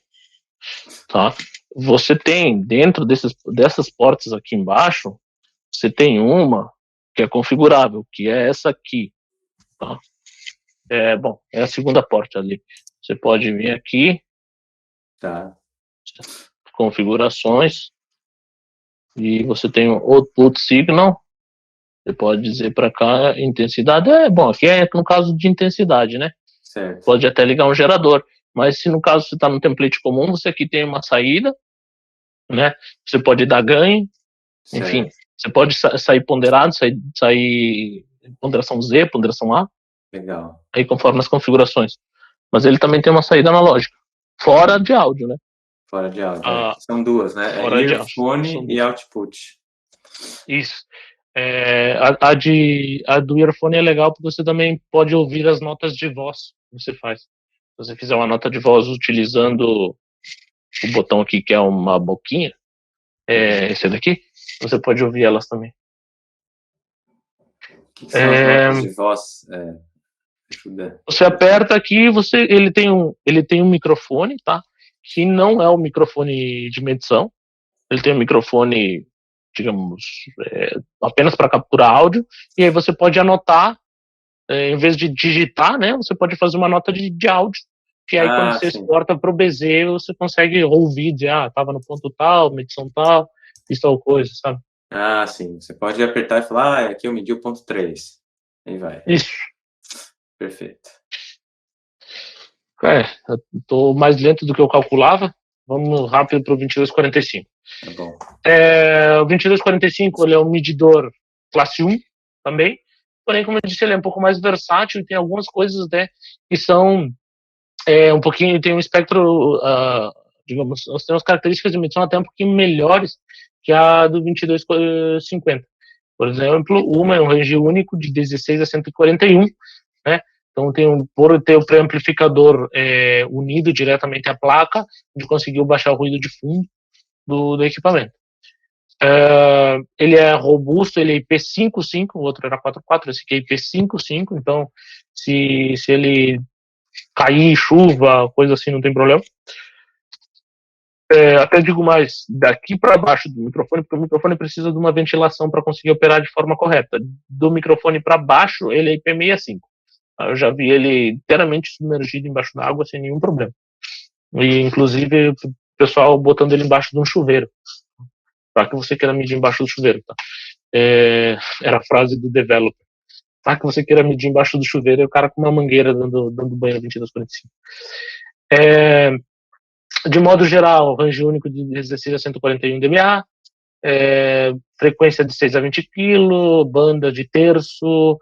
Tá. Você tem, dentro dessas portas aqui embaixo, você tem uma que é configurável, que é essa aqui. Tá? Bom, é a segunda porta ali. Você pode vir aqui, Tá. configurações, e você tem o output signal. Você pode dizer para cá intensidade. Bom, aqui é no caso de intensidade, né? Certo. Pode até ligar um gerador. Mas se no caso você está no template comum, você aqui tem uma saída, né? Você pode dar ganho, Certo. enfim. Você pode sair ponderado, sair ponderação Z, ponderação A. Legal. Aí conforme as configurações. Mas ele também tem uma saída analógica. Fora de áudio, né? Fora de áudio. São duas, né? Fora de earphone áudio. e output. Isso. A do earphone é legal porque você também pode ouvir as notas de voz que você faz. Se você fizer uma nota de voz utilizando o botão aqui que é uma boquinha, esse daqui, você pode ouvir elas também. O que são as notas de voz? Ajuda. Você aperta aqui, ele tem um microfone, tá? Que não é o microfone de medição. Ele tem um microfone, digamos, apenas para capturar áudio. E aí você pode anotar, em vez de digitar, né? Você pode fazer uma nota de áudio. Que aí quando você exporta para o BZ, você consegue ouvir, dizer, estava no ponto tal, medição tal, isso tal coisa, sabe? Sim. Você pode apertar e falar, aqui eu medi o ponto 3. Aí vai. Isso. Perfeito. Eu tô mais lento do que eu calculava. Vamos rápido para o 2245. Tá bom. O 2245 ele é um medidor classe 1 também. Porém, como eu disse, ele é um pouco mais versátil e tem algumas coisas, né, que são um pouquinho, tem um espectro, digamos, nós temos características de medição até um pouquinho melhores que a do 2250. Por exemplo, uma é um range único de 16 a 141, né? Então por ter o pré-amplificador unido diretamente à placa, a gente conseguiu baixar o ruído de fundo do equipamento. Ele é robusto, ele é IP55, o outro era 4.4, esse aqui é IP55, então se ele cair, chuva, coisa assim, não tem problema. Até digo mais, daqui para baixo do microfone, porque o microfone precisa de uma ventilação para conseguir operar de forma correta. Do microfone para baixo, ele é IP65. Eu já vi ele inteiramente submergido embaixo d'água sem nenhum problema. E, inclusive, o pessoal botando ele embaixo de um chuveiro. Para que você queira medir embaixo do chuveiro, tá? Era a frase do developer. Para que você queira medir embaixo do chuveiro, é o cara com uma mangueira dando banho a 2245. De modo geral, range único de 16 a 141 dBA, frequência de 6 a 20 kg, banda de terço,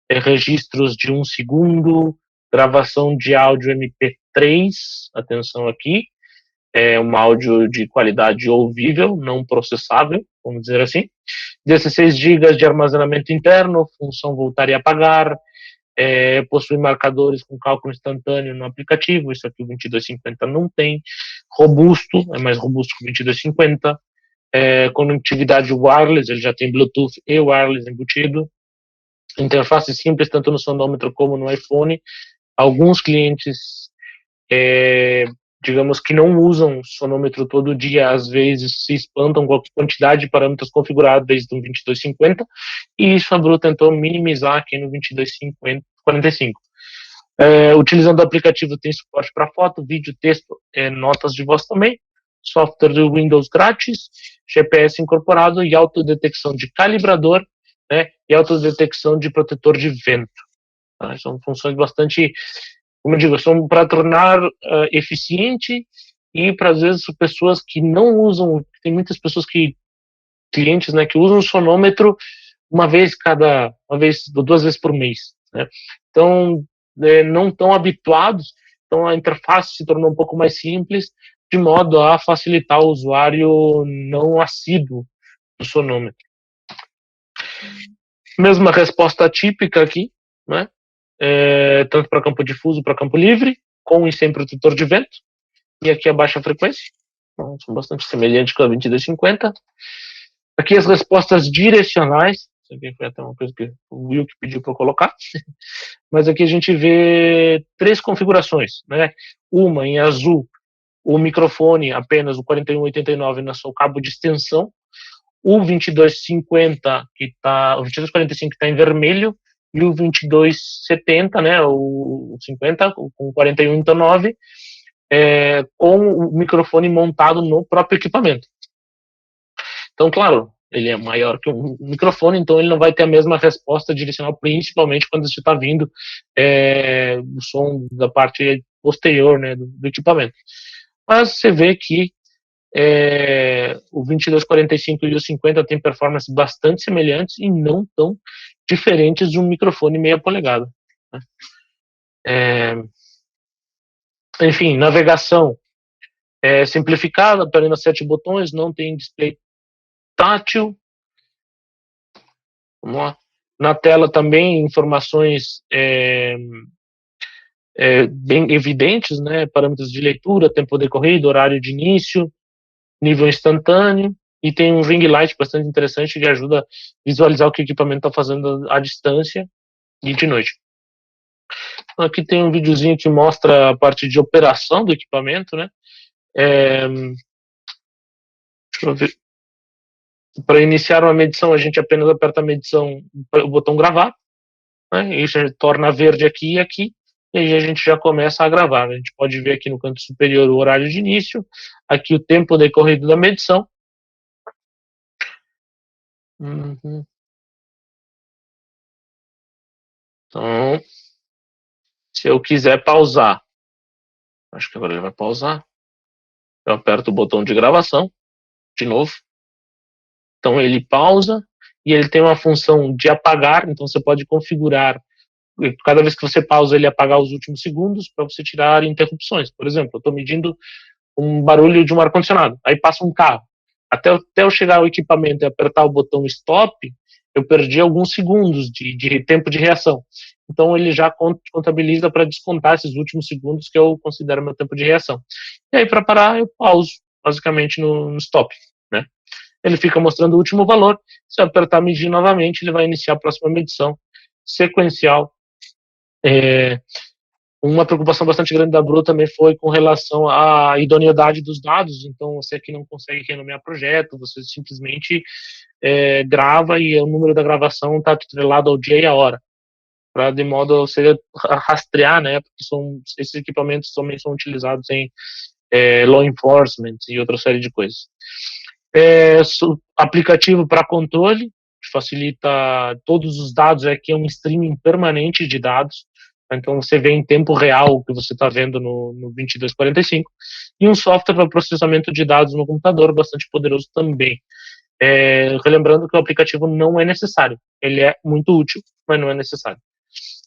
registros de 1 segundo, gravação de áudio MP3, atenção aqui, um áudio de qualidade ouvível, não processável, vamos dizer assim, 16 GB de armazenamento interno, função voltar e apagar, possui marcadores com cálculo instantâneo no aplicativo, isso aqui o 2250 não tem, robusto, é mais robusto que o 2250, conectividade wireless, ele já tem Bluetooth e wireless embutido, interface simples tanto no sonômetro como no iPhone. Alguns clientes, digamos que não usam sonômetro todo dia, às vezes se espantam com a quantidade de parâmetros configuráveis do 2250, e isso a Blue tentou minimizar aqui no 2245. Utilizando o aplicativo tem suporte para foto, vídeo, texto, notas de voz também, software do Windows grátis, GPS incorporado e autodetecção de calibrador, né, e autodetecção de protetor de vento. Tá? São funções bastante, como eu digo, são para tornar eficiente e para, às vezes, pessoas que não usam, tem muitas pessoas clientes, né, que usam o sonômetro uma vez, 2 vezes por mês, né? Então, não estão habituados, então a interface se tornou um pouco mais simples, de modo a facilitar o usuário não assíduo do sonômetro. Mesma resposta típica aqui, né? Tanto para campo difuso, para campo livre, com e sem protetor de vento, e aqui a baixa frequência, então, são bastante semelhantes com a 2250. Aqui as respostas direcionais, isso aqui foi até uma coisa que o Will que pediu para eu colocar, mas aqui a gente vê 3 configurações, né? Uma em azul, o microfone apenas o 4189 no seu cabo de extensão, o 2250 o 2245 que está em vermelho, e o 2270, né, o 50 com 4189, com o microfone montado no próprio equipamento. Então, claro, ele é maior que um microfone, então ele não vai ter a mesma resposta direcional, principalmente quando você está vindo o som da parte posterior, né, do equipamento. Mas você vê que o 2245 e o 50 têm performances bastante semelhantes e não tão diferentes de um microfone meia polegada. Enfim, navegação simplificada, apenas 7 botões, não tem display tátil. Vamos lá. Na tela também informações bem evidentes, né? Parâmetros de leitura, tempo decorrido, horário de início, nível instantâneo, e tem um ring light bastante interessante que ajuda a visualizar o que o equipamento está fazendo à distância e de noite. Aqui tem um videozinho que mostra a parte de operação do equipamento, né? Deixa eu ver. Para iniciar uma medição, a gente apenas aperta a medição, o botão gravar, né? Isso torna verde aqui e aqui, e aí a gente já começa a gravar. A gente pode ver aqui no canto superior o horário de início, aqui o tempo decorrido da medição. Então, se eu quiser pausar, acho que agora ele vai pausar, eu aperto o botão de gravação, de novo. Então ele pausa, e ele tem uma função de apagar, então você pode configurar, cada vez que você pausa, ele apagar os últimos segundos para você tirar interrupções. Por exemplo, eu estou medindo um barulho de um ar-condicionado, aí passa um carro. Até eu chegar ao equipamento e apertar o botão stop, eu perdi alguns segundos de tempo de reação. Então ele já contabiliza para descontar esses últimos segundos que eu considero meu tempo de reação. E aí para parar, eu pauso, basicamente no stop, né? Ele fica mostrando o último valor. Se eu apertar medir novamente, ele vai iniciar a próxima medição sequencial. Uma preocupação bastante grande da Bru também foi com relação à idoneidade dos dados. Então, você aqui não consegue renomear projeto, você simplesmente grava, e o número da gravação está atrelado ao dia e à hora, para de modo a você rastrear, né? Porque esses equipamentos também são utilizados em law enforcement e outra série de coisas. Aplicativo para controle, que facilita todos os dados, aqui é um streaming permanente de dados, Então você vê em tempo real o que você está vendo no 2245, e um software para processamento de dados no computador bastante poderoso também. Relembrando que o aplicativo não é necessário, ele é muito útil, mas não é necessário.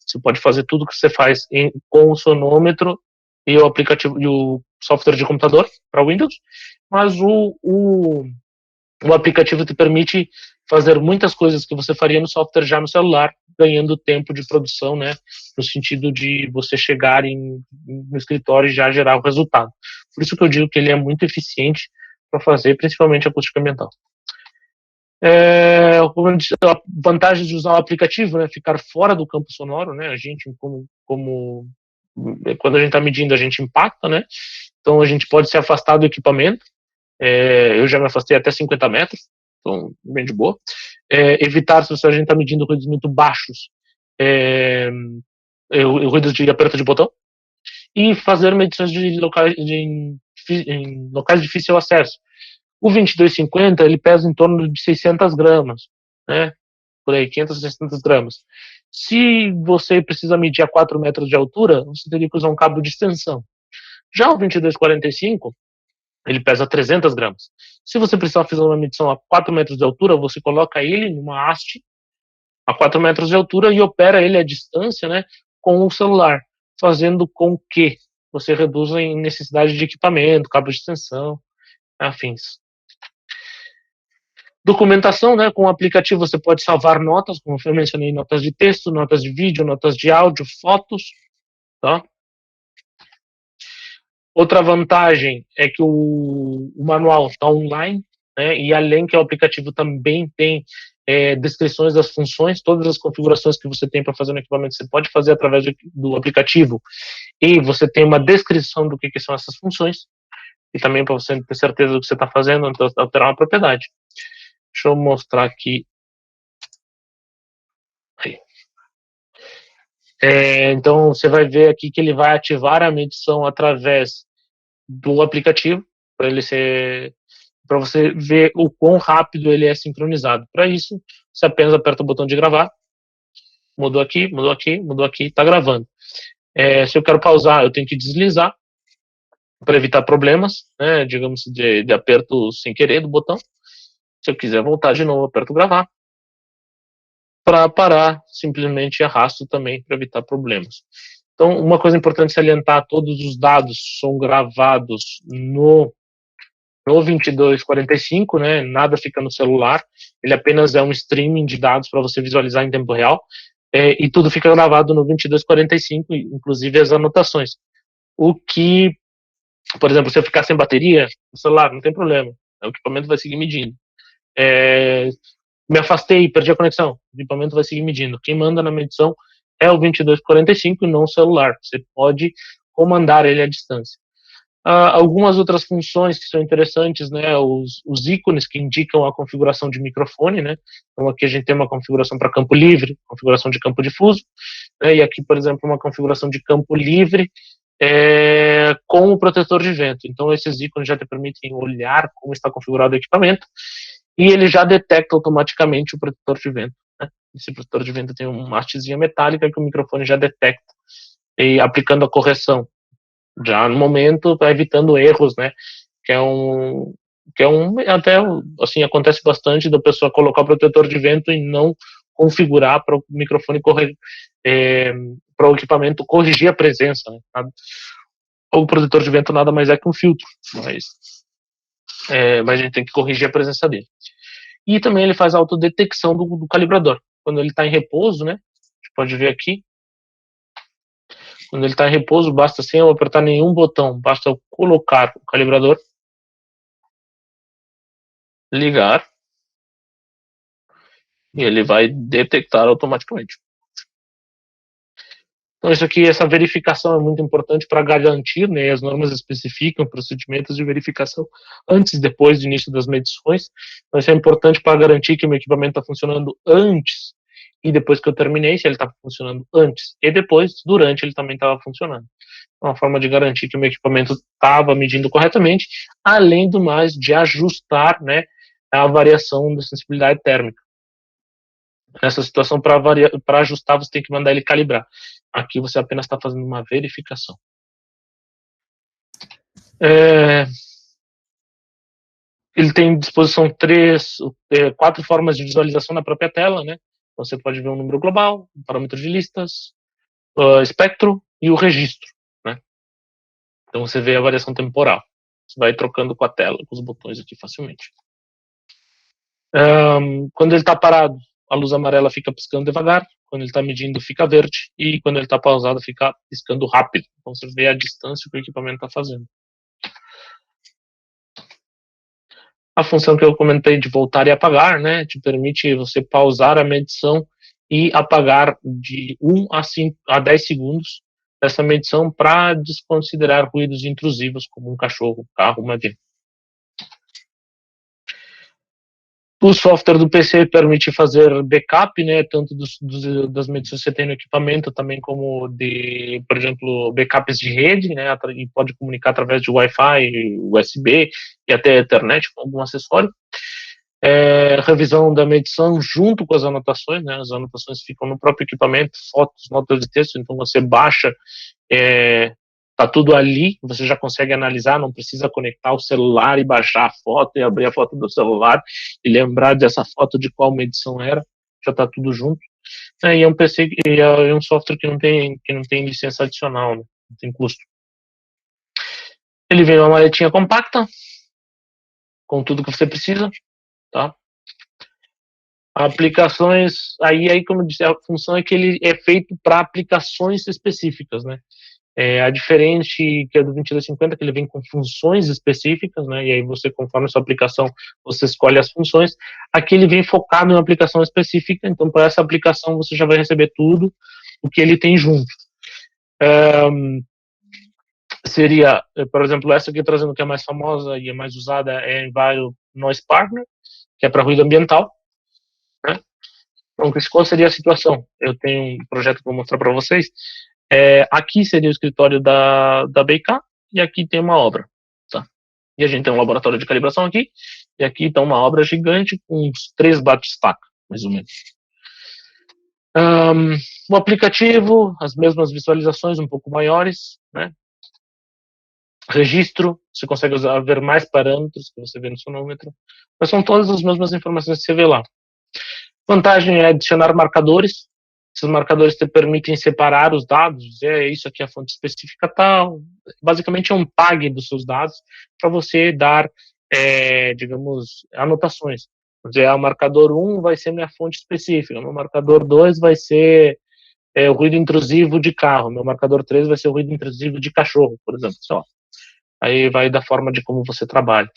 Você pode fazer tudo que você faz com o sonômetro e o aplicativo e o software de computador para Windows, mas o aplicativo te permite fazer muitas coisas que você faria no software já no celular, ganhando tempo de produção, né, no sentido de você chegar no escritório e já gerar o resultado. Por isso que eu digo que ele é muito eficiente para fazer, principalmente acústica ambiental. A vantagem de usar o aplicativo, né, ficar fora do campo sonoro, né, a gente quando a gente está medindo, a gente impacta, né, então a gente pode se afastar do equipamento. Eu já me afastei até 50 metros, então bem de boa. Evitar, se a gente está medindo ruídos muito baixos, ruídos de aperto de botão, e fazer medições em locais de difícil acesso. O 2250, ele pesa em torno de 600 gramas, né? Por aí, 500 a 600 gramas. Se você precisa medir a 4 metros de altura, você teria que usar um cabo de extensão. Já o 2245, ele pesa 300 gramas. Se você precisar fazer uma medição a 4 metros de altura, você coloca ele numa haste a 4 metros de altura e opera ele à distância, né, com o celular, fazendo com que você reduza a necessidade de equipamento, cabo de extensão, afins. Documentação, né, com o aplicativo você pode salvar notas, como eu mencionei, notas de texto, notas de vídeo, notas de áudio, fotos, tá? Outra vantagem é que o manual está online, né, e além que o aplicativo também tem descrições das funções, todas as configurações que você tem para fazer no equipamento, você pode fazer através do aplicativo, e você tem uma descrição do que são essas funções, e também para você ter certeza do que você está fazendo, então, alterar uma propriedade. Deixa eu mostrar aqui. Aí. Então, você vai ver aqui que ele vai ativar a medição através do aplicativo, para você ver o quão rápido ele é sincronizado. Para isso, você apenas aperta o botão de gravar. Mudou aqui, mudou aqui, mudou aqui, está gravando. Se eu quero pausar, eu tenho que deslizar para evitar problemas, né, digamos, de aperto sem querer do botão. Se eu quiser voltar de novo, aperto gravar. Para parar, simplesmente arrasto também para evitar problemas. Então, uma coisa importante salientar, todos os dados são gravados no 2245, né? Nada fica no celular, ele apenas é um streaming de dados para você visualizar em tempo real, e tudo fica gravado no 2245, inclusive as anotações. O que, por exemplo, se eu ficar sem bateria no celular, não tem problema, o equipamento vai seguir medindo. Me afastei, perdi a conexão, o equipamento vai seguir medindo. Quem manda na medição é o 2245 e não o celular. Você pode comandar ele à distância. Algumas outras funções que são interessantes, né, os ícones que indicam a configuração de microfone, né, então aqui a gente tem uma configuração para campo livre, configuração de campo difuso, né, e aqui, por exemplo, uma configuração de campo livre com o protetor de vento. Então esses ícones já te permitem olhar como está configurado o equipamento, e ele já detecta automaticamente o protetor de vento, né? Esse protetor de vento tem uma hastezinha metálica que o microfone já detecta, e aplicando a correção já no momento, evitando erros, né? Que é um até assim acontece bastante da pessoa colocar o protetor de vento e não configurar para o microfone para o equipamento corrigir a presença, né? O protetor de vento nada mais é que um filtro, mas a gente tem que corrigir a presença dele. E também ele faz a autodetecção do calibrador. Quando ele está em repouso, né? A gente pode ver aqui. Quando ele está em repouso, basta sem eu apertar nenhum botão, basta eu colocar o calibrador, ligar, e ele vai detectar automaticamente. Então isso aqui, essa verificação é muito importante para garantir, né, as normas especificam procedimentos de verificação antes e depois do início das medições. Então isso é importante para garantir que o meu equipamento está funcionando antes e depois que eu terminei, se ele estava funcionando antes e depois, durante ele também estava funcionando. Uma forma de garantir que o meu equipamento estava medindo corretamente, além do mais de ajustar, né, a variação da sensibilidade térmica. Nessa situação, para ajustar, você tem que mandar ele calibrar. Aqui você apenas está fazendo uma verificação. Ele tem à disposição 4 formas de visualização na própria tela, né? Você pode ver um número global, um parâmetro de listas, espectro e o registro, né? Então você vê a variação temporal. Você vai trocando com a tela, com os botões aqui facilmente. Quando ele está parado, a luz amarela fica piscando devagar. Quando ele está medindo, fica verde. E quando ele está pausado, fica piscando rápido. Então você vê a distância que o equipamento está fazendo. A função que eu comentei de voltar e apagar, né, te permite você pausar a medição e apagar de 1 a 10 segundos essa medição para desconsiderar ruídos intrusivos, como um cachorro, um carro, uma avião. O software do PC permite fazer backup, né, tanto das medições que você tem no equipamento, também como de, por exemplo, backups de rede, né, e pode comunicar através de Wi-Fi, USB e até Ethernet com algum acessório. Revisão da medição junto com as anotações, né, as anotações ficam no próprio equipamento, fotos, notas de texto, então você baixa, tá tudo ali, você já consegue analisar, não precisa conectar o celular e baixar a foto e abrir a foto do celular e lembrar dessa foto de qual medição era, já tá tudo junto. E é um PC e é um software que não tem licença adicional, né? Não tem custo. Ele vem uma maletinha compacta com tudo que você precisa, tá? Aplicações, aí como eu disse, a função é que ele é feito para aplicações específicas, né? A diferente que é do 2250, que ele vem com funções específicas, né? E aí você, conforme a sua aplicação, você escolhe as funções. Aqui ele vem focado em uma aplicação específica, então para essa aplicação você já vai receber tudo o que ele tem junto. Seria, por exemplo, essa aqui trazendo que é mais famosa e é mais usada é Enviro Noise Partner, que é para ruído ambiental, né? Então, qual seria a situação? Eu tenho um projeto que vou mostrar para vocês. Aqui seria o escritório da BK e aqui tem uma obra, tá? E a gente tem um laboratório de calibração aqui e aqui está uma obra gigante com uns 3 bate-estaca, mais ou menos. O aplicativo, as mesmas visualizações um pouco maiores, né? Registro, você consegue ver mais parâmetros que você vê no sonômetro, mas são todas as mesmas informações que você vê lá. Vantagem é adicionar marcadores. Esses marcadores te permitem separar os dados, isso aqui é a fonte específica tal. Basicamente é um tag dos seus dados para você dar, digamos, anotações. Quer dizer, o marcador 1 vai ser minha fonte específica, o meu marcador 2 vai ser o ruído intrusivo de carro, meu marcador 3 vai ser o ruído intrusivo de cachorro, por exemplo. Só. Aí vai da forma de como você trabalha.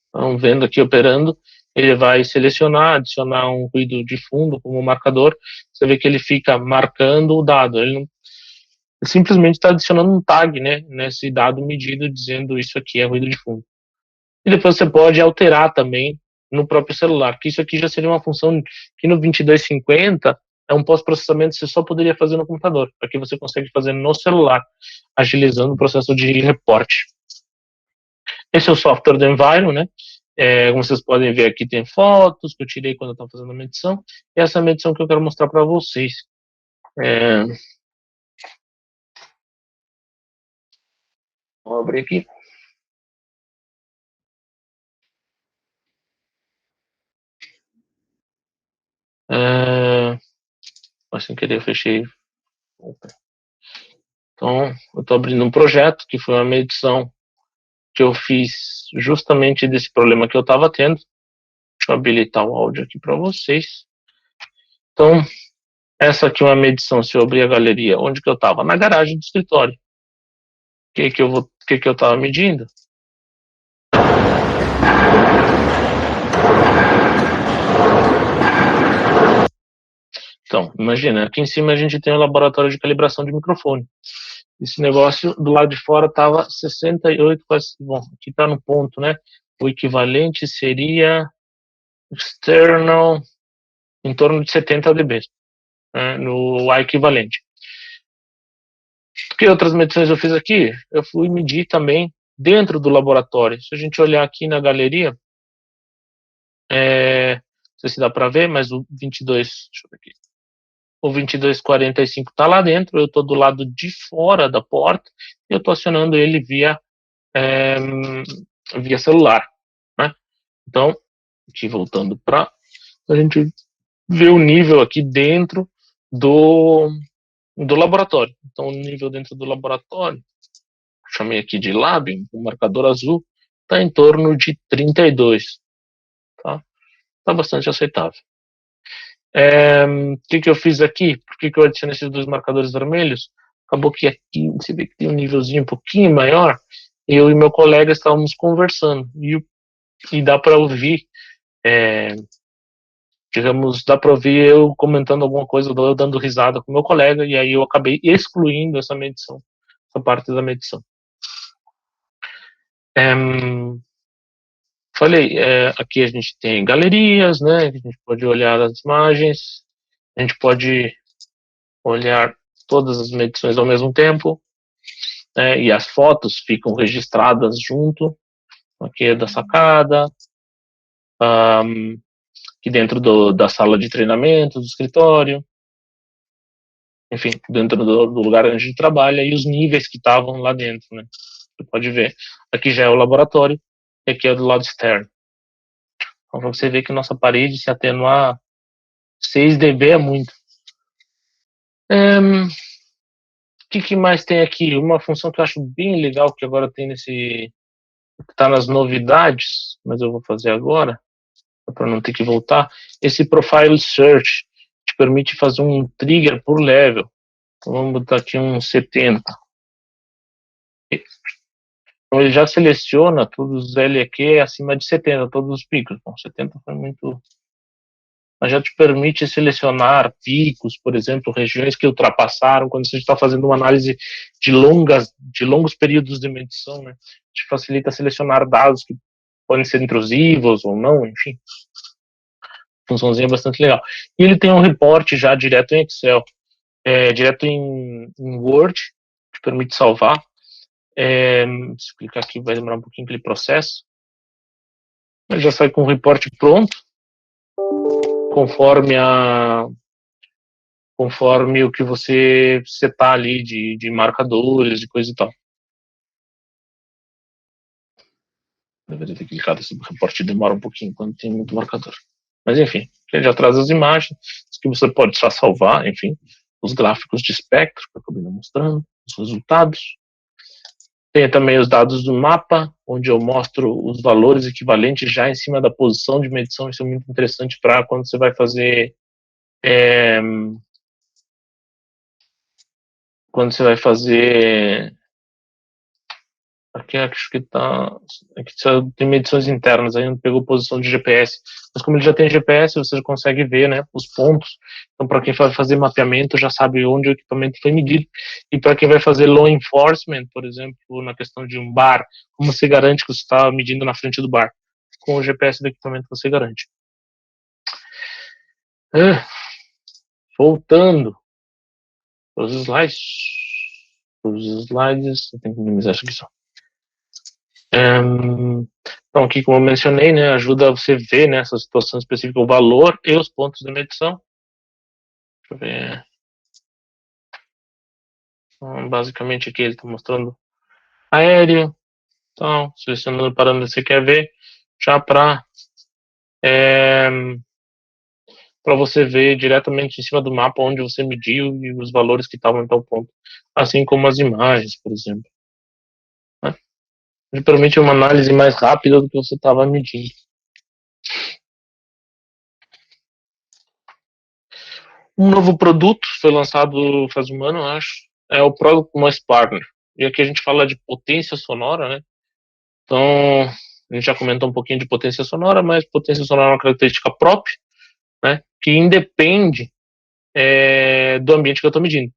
Então, vendo aqui operando, ele vai selecionar, adicionar um ruído de fundo como marcador. Você vê que ele fica marcando o dado. Ele simplesmente está adicionando um tag, né, nesse dado medido, dizendo isso aqui é ruído de fundo. E depois você pode alterar também no próprio celular, que isso aqui já seria uma função que no 2250 é um pós-processamento que você só poderia fazer no computador. Aqui você consegue fazer no celular, agilizando o processo de reporte. Esse é o software do Enviro, né? Como vocês podem ver aqui, tem fotos que eu tirei quando eu estava fazendo a medição. E essa é a medição que eu quero mostrar para vocês. Vou abrir aqui. Sem querer eu fechei. Então, eu estou abrindo um projeto que foi uma medição que eu fiz justamente desse problema que eu estava tendo. Deixa eu habilitar o áudio aqui para vocês. Então, essa aqui é uma medição, se eu abrir a galeria, onde que eu estava? Na garagem do escritório. O que eu estava medindo? Então, imagina, aqui em cima a gente tem um laboratório de calibração de microfone. Esse negócio do lado de fora estava 68, quase, bom, aqui está no ponto, né? O equivalente seria external em torno de 70 dB, né, no A equivalente. Que outras medições eu fiz aqui? Eu fui medir também dentro do laboratório. Se a gente olhar aqui na galeria, não sei se dá para ver, mas o 22, deixa eu ver aqui. O 2245 está lá dentro, eu estou do lado de fora da porta e eu estou acionando ele via celular, né? Então, aqui voltando para a gente ver o nível aqui dentro do laboratório. Então, o nível dentro do laboratório, chamei aqui de lab, o marcador azul, está em torno de 32, tá? Está bastante aceitável. O que eu fiz aqui? Por que eu adicionei esses dois marcadores vermelhos? Acabou que aqui, você vê que tem um nívelzinho um pouquinho maior, eu e meu colega estávamos conversando, e dá para ouvir, dá para ouvir eu comentando alguma coisa, eu dando risada com meu colega, e aí eu acabei excluindo essa medição, essa parte da medição. Falei, aqui a gente tem galerias, né? A gente pode olhar as imagens, a gente pode olhar todas as medições ao mesmo tempo, né? E as fotos ficam registradas junto. Aqui é da sacada, aqui dentro da sala de treinamento, do escritório, enfim, dentro do lugar onde a gente trabalha, e os níveis que estavam lá dentro, né? Você pode ver. Aqui já é o laboratório, e aqui é do lado externo. Então, pra você ver que nossa parede se atenuar 6 dB é muito. O que mais tem aqui? Uma função que eu acho bem legal, que agora tem que tá nas novidades, mas eu vou fazer agora, para não ter que voltar. Esse Profile Search te permite fazer um trigger por level. Então, vamos botar aqui um 70. Então, ele já seleciona todos os LEQ acima de 70, todos os picos. Bom, 70 foi muito... Mas já te permite selecionar picos, por exemplo, regiões que ultrapassaram, quando você está fazendo uma análise de longos períodos de medição, né? Te facilita selecionar dados que podem ser intrusivos ou não, enfim. Funçãozinha bastante legal. E ele tem um reporte já direto em Excel, direto em Word, que permite salvar. Se eu clicar aqui vai demorar um pouquinho aquele processo. Ele já sai com o reporte pronto, conforme o que você setar ali de marcadores e coisa e tal. Deveria ter clicado, esse reporte demora um pouquinho quando tem muito marcador. Mas enfim, ele já traz as imagens, que você pode só salvar, enfim, os gráficos de espectro, que eu acabei mostrando, os resultados. Tem também os dados do mapa, onde eu mostro os valores equivalentes já em cima da posição de medição. Isso é muito interessante para quando você vai fazer aqui acho que tá, aqui tem medições internas, aí não pegou posição de GPS, mas como ele já tem GPS, você consegue ver, né, os pontos. Então, para quem vai fazer mapeamento, já sabe onde o equipamento foi medido. E para quem vai fazer law enforcement, por exemplo, na questão de um bar, como você garante que você está medindo na frente do bar? Com o GPS do equipamento você garante. Voltando para os slides. Eu tenho que minimizar isso aqui só. Então, aqui, como eu mencionei, né, ajuda você ver, né, essa situação específica, o valor e os pontos de medição. Deixa eu ver. Então, basicamente, aqui ele está mostrando aéreo. Então, selecionando o parâmetro que você quer ver, já para você ver diretamente em cima do mapa onde você mediu e os valores que estavam em tal ponto. Assim como as imagens, por exemplo. Ele permite uma análise mais rápida do que você estava medindo. Um novo produto foi lançado faz um ano, acho, é o Product Noise Partner. E aqui a gente fala de potência sonora, né? Então, a gente já comentou um pouquinho de potência sonora, mas potência sonora é uma característica própria, né? Que independe do ambiente que eu estou medindo.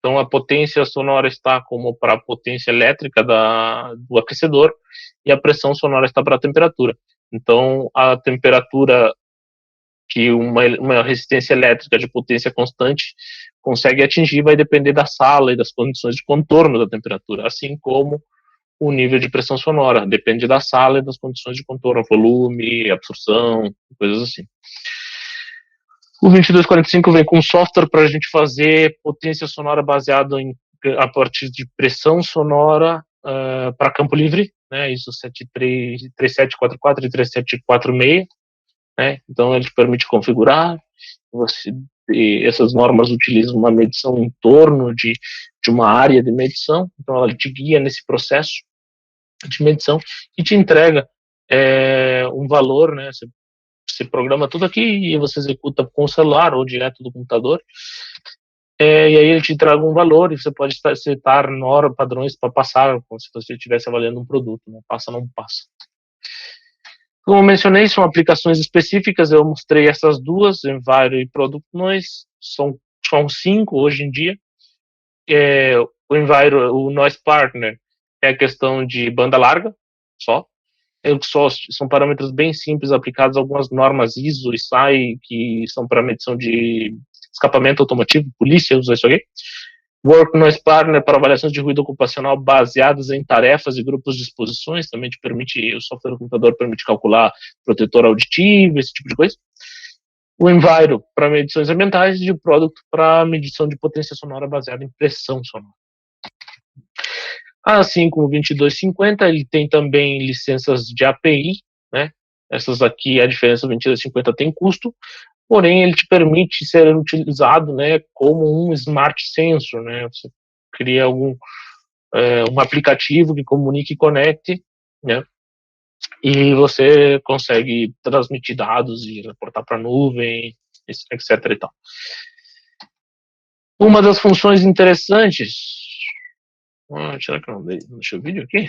Então, a potência sonora está como para a potência elétrica do aquecedor e a pressão sonora está para a temperatura. Então, a temperatura que uma resistência elétrica de potência constante consegue atingir vai depender da sala e das condições de contorno da temperatura, assim como o nível de pressão sonora. Depende da sala e das condições de contorno, volume, absorção, coisas assim. O 2245 vem com um software para a gente fazer potência sonora baseado a partir de pressão sonora para campo livre, né, ISO 3744 e 3746, né, então ele te permite configurar, essas normas utilizam uma medição em torno de uma área de medição, então ela te guia nesse processo de medição e te entrega um valor, né, você programa tudo aqui e você executa com o celular ou direto do computador, e aí ele te entrega um valor e você pode setar padrões para passar, como se você estivesse avaliando um produto, né? Passa, não passa. Como eu mencionei, são aplicações específicas, eu mostrei essas duas, Enviro e Product Noise, são 5 hoje em dia. O Enviro, o Noise Partner, é a questão de banda larga, só são parâmetros bem simples aplicados a algumas normas ISO e SAI, que são para medição de escapamento automotivo, polícia usa isso aqui. Work Noise Partner para avaliações de ruído ocupacional baseadas em tarefas e grupos de exposições, também te permite, o software do computador permite calcular protetor auditivo, esse tipo de coisa. O Enviro para medições ambientais e o Product para medição de potência sonora baseada em pressão sonora. Assim como o 2250, ele tem também licenças de API, né? Essas aqui, a diferença do 2250 tem custo, porém ele te permite ser utilizado, né, como um smart sensor, né? Você cria um aplicativo que comunique e conecte, né? E você consegue transmitir dados e reportar para a nuvem, etc. e tal. Uma das funções interessantes. Será que eu não deixei o vídeo aqui?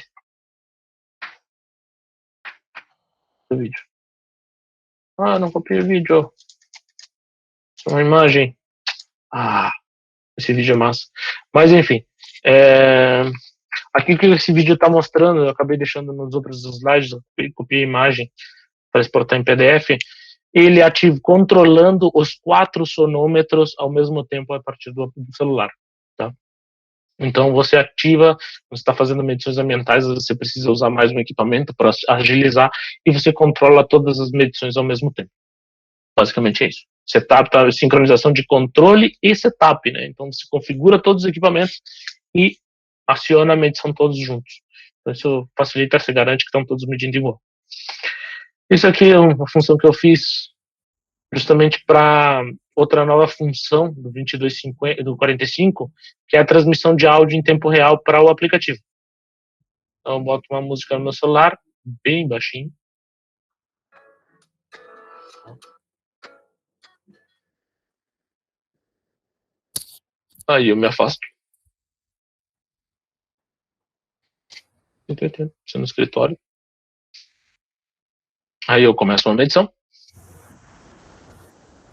O vídeo. Não copiei o vídeo. Uma imagem. Esse vídeo é massa. Mas enfim. Aqui que esse vídeo está mostrando, eu acabei deixando nos outros slides, eu copiei a imagem para exportar em PDF. Ele é ativo controlando os 4 sonômetros ao mesmo tempo a partir do celular. Tá? Então você ativa, você está fazendo medições ambientais, você precisa usar mais um equipamento para agilizar e você controla todas as medições ao mesmo tempo. Basicamente é isso. Setup, sincronização de controle e setup, né? Então você configura todos os equipamentos e aciona a medição todos juntos. Então isso facilita, você garante que estão todos medindo igual. Isso aqui é uma função que eu fiz justamente para outra nova função do 2250, do 45, que é a transmissão de áudio em tempo real para o aplicativo. Então eu boto uma música no meu celular, bem baixinho. Aí eu me afasto. Você no escritório. Aí eu começo uma medição.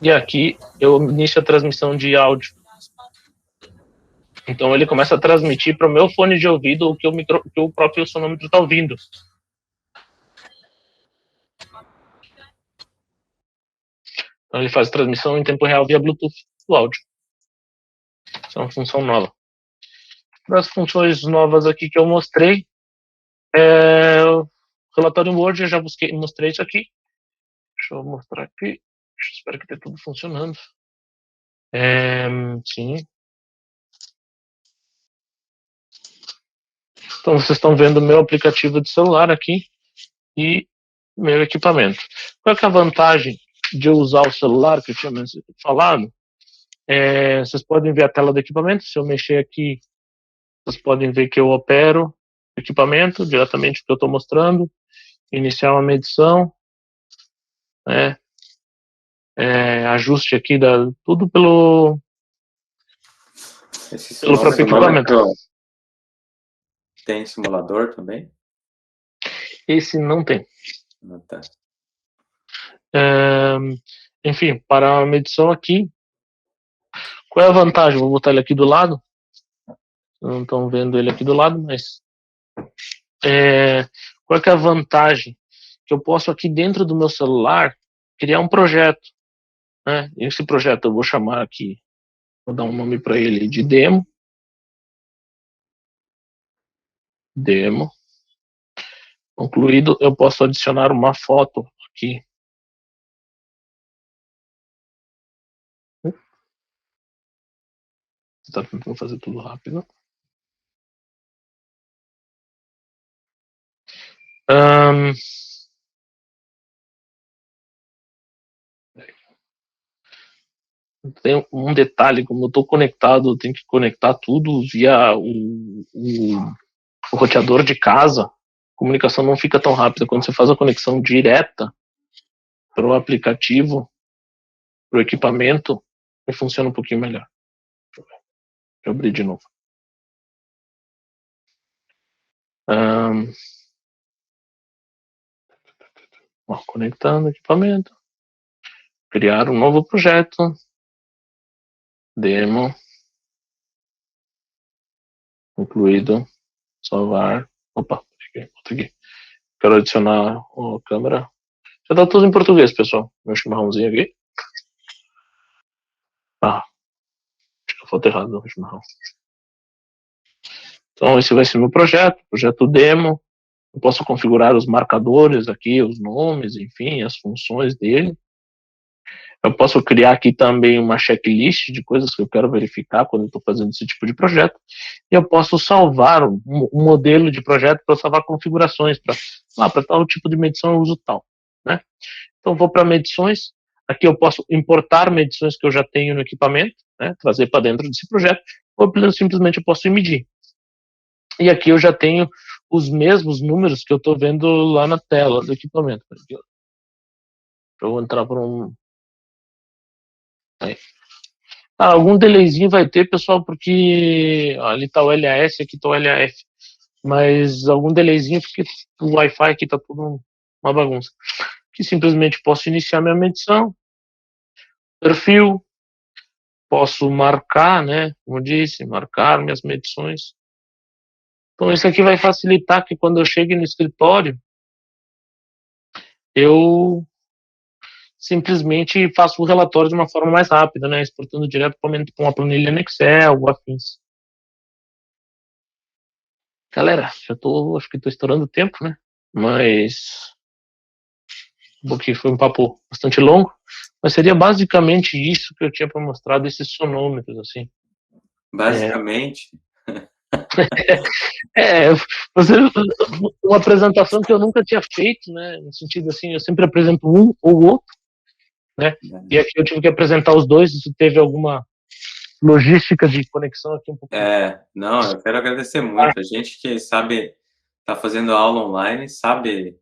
E aqui eu inicio a transmissão de áudio. Então ele começa a transmitir para o meu fone de ouvido o que o próprio sonômetro está ouvindo. Então ele faz transmissão em tempo real via Bluetooth do áudio. Isso é uma função nova. Das funções novas aqui que eu mostrei, o relatório Word, eu já mostrei isso aqui. Deixa eu mostrar aqui. Espero que esteja tudo funcionando. Sim. Então vocês estão vendo o meu aplicativo de celular aqui e meu equipamento. Qual é a vantagem de eu usar o celular que eu tinha falado? Vocês podem ver a tela do equipamento. Se eu mexer aqui, vocês podem ver que eu opero o equipamento diretamente que eu estou mostrando. Iniciar uma medição. Ajuste aqui, tudo pelo próprio equipamento. Tem simulador também? Esse não tem. Tá. Enfim, para a medição aqui, qual é a vantagem? Vou botar ele aqui do lado. Não estão vendo ele aqui do lado, mas qual é a vantagem? Que eu posso aqui dentro do meu celular criar um projeto. Né? Esse projeto eu vou chamar aqui, vou dar um nome para ele de demo. Concluído, eu posso adicionar uma foto aqui. Tá tentando fazer tudo rápido. Tem um detalhe, como eu estou conectado, eu tenho que conectar tudo via o roteador de casa. A comunicação não fica tão rápida. Quando você faz a conexão direta para o aplicativo, para o equipamento, ele funciona um pouquinho melhor. Deixa eu abrir de novo. Conectando o equipamento. Criar um novo projeto. Demo. Incluído. Salvar. Opa, aqui. Quero adicionar a câmera. Já tá tudo em português, pessoal. Meu chimarrãozinho aqui. Acho que a foto errada do chimarrão. Então, esse vai ser meu projeto demo. Eu posso configurar os marcadores aqui, os nomes, enfim, as funções dele. Eu posso criar aqui também uma checklist de coisas que eu quero verificar quando eu estou fazendo esse tipo de projeto. E eu posso salvar um modelo de projeto para salvar configurações. Para tal tipo de medição eu uso tal. Né? Então, vou para medições. Aqui eu posso importar medições que eu já tenho no equipamento, né? Trazer para dentro desse projeto. Ou simplesmente eu posso medir. E aqui eu já tenho os mesmos números que eu estou vendo lá na tela do equipamento. Eu vou entrar para um... Aí. Algum delayzinho vai ter, pessoal, porque ali está o LAS, aqui está o LAF. Mas algum delayzinho, porque o Wi-Fi aqui está tudo uma bagunça. Aqui simplesmente posso iniciar minha medição. Perfil. Posso marcar, né? Como disse, marcar minhas medições. Então, isso aqui vai facilitar que quando eu chegue no escritório, eu simplesmente faço o relatório de uma forma mais rápida, né? Exportando direto para uma planilha no Excel ou afins. Galera, acho que estou estourando o tempo, né? Mas porque foi um papo bastante longo, mas seria basicamente isso que eu tinha para mostrar desses sonômetros, assim. Basicamente. Uma apresentação que eu nunca tinha feito, né? No sentido assim, eu sempre apresento um ou outro, né? E aqui eu tive que apresentar os dois. Isso teve alguma logística de conexão aqui um pouco. Não, eu quero agradecer muito. A gente que sabe tá fazendo aula online sabe,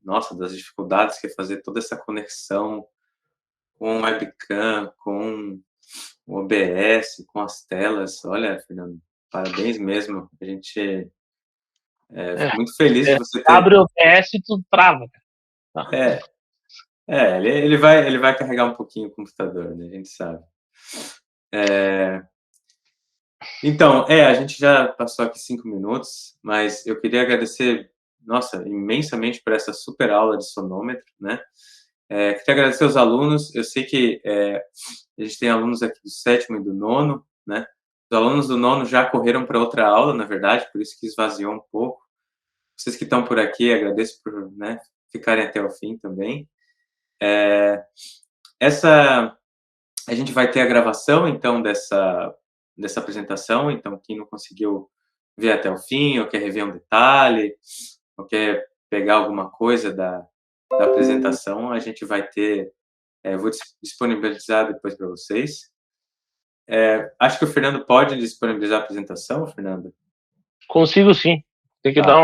nossa, das dificuldades que é fazer toda essa conexão com o webcam, com o OBS, com as telas. Olha, Fernando, parabéns mesmo. A gente fico muito feliz de você ter... Abre o OBS e tudo trava. Ele vai carregar um pouquinho o computador, né? A gente sabe. Então, a gente já passou aqui 5 minutos, mas eu queria agradecer, nossa, imensamente por essa super aula de sonômetro, né? Queria agradecer aos alunos. Eu sei que a gente tem alunos aqui do 7º e do 9º, né? Os alunos do 9º já correram para outra aula, na verdade, por isso que esvaziou um pouco. Vocês que estão por aqui, agradeço por, né, ficarem até o fim também. A gente vai ter a gravação, então, dessa apresentação. Então, quem não conseguiu ver até o fim, ou quer rever um detalhe, ou quer pegar alguma coisa da apresentação, a gente vai ter... vou disponibilizar depois para vocês. Acho que o Fernando pode disponibilizar a apresentação, Fernando? Consigo, sim. Tem que dar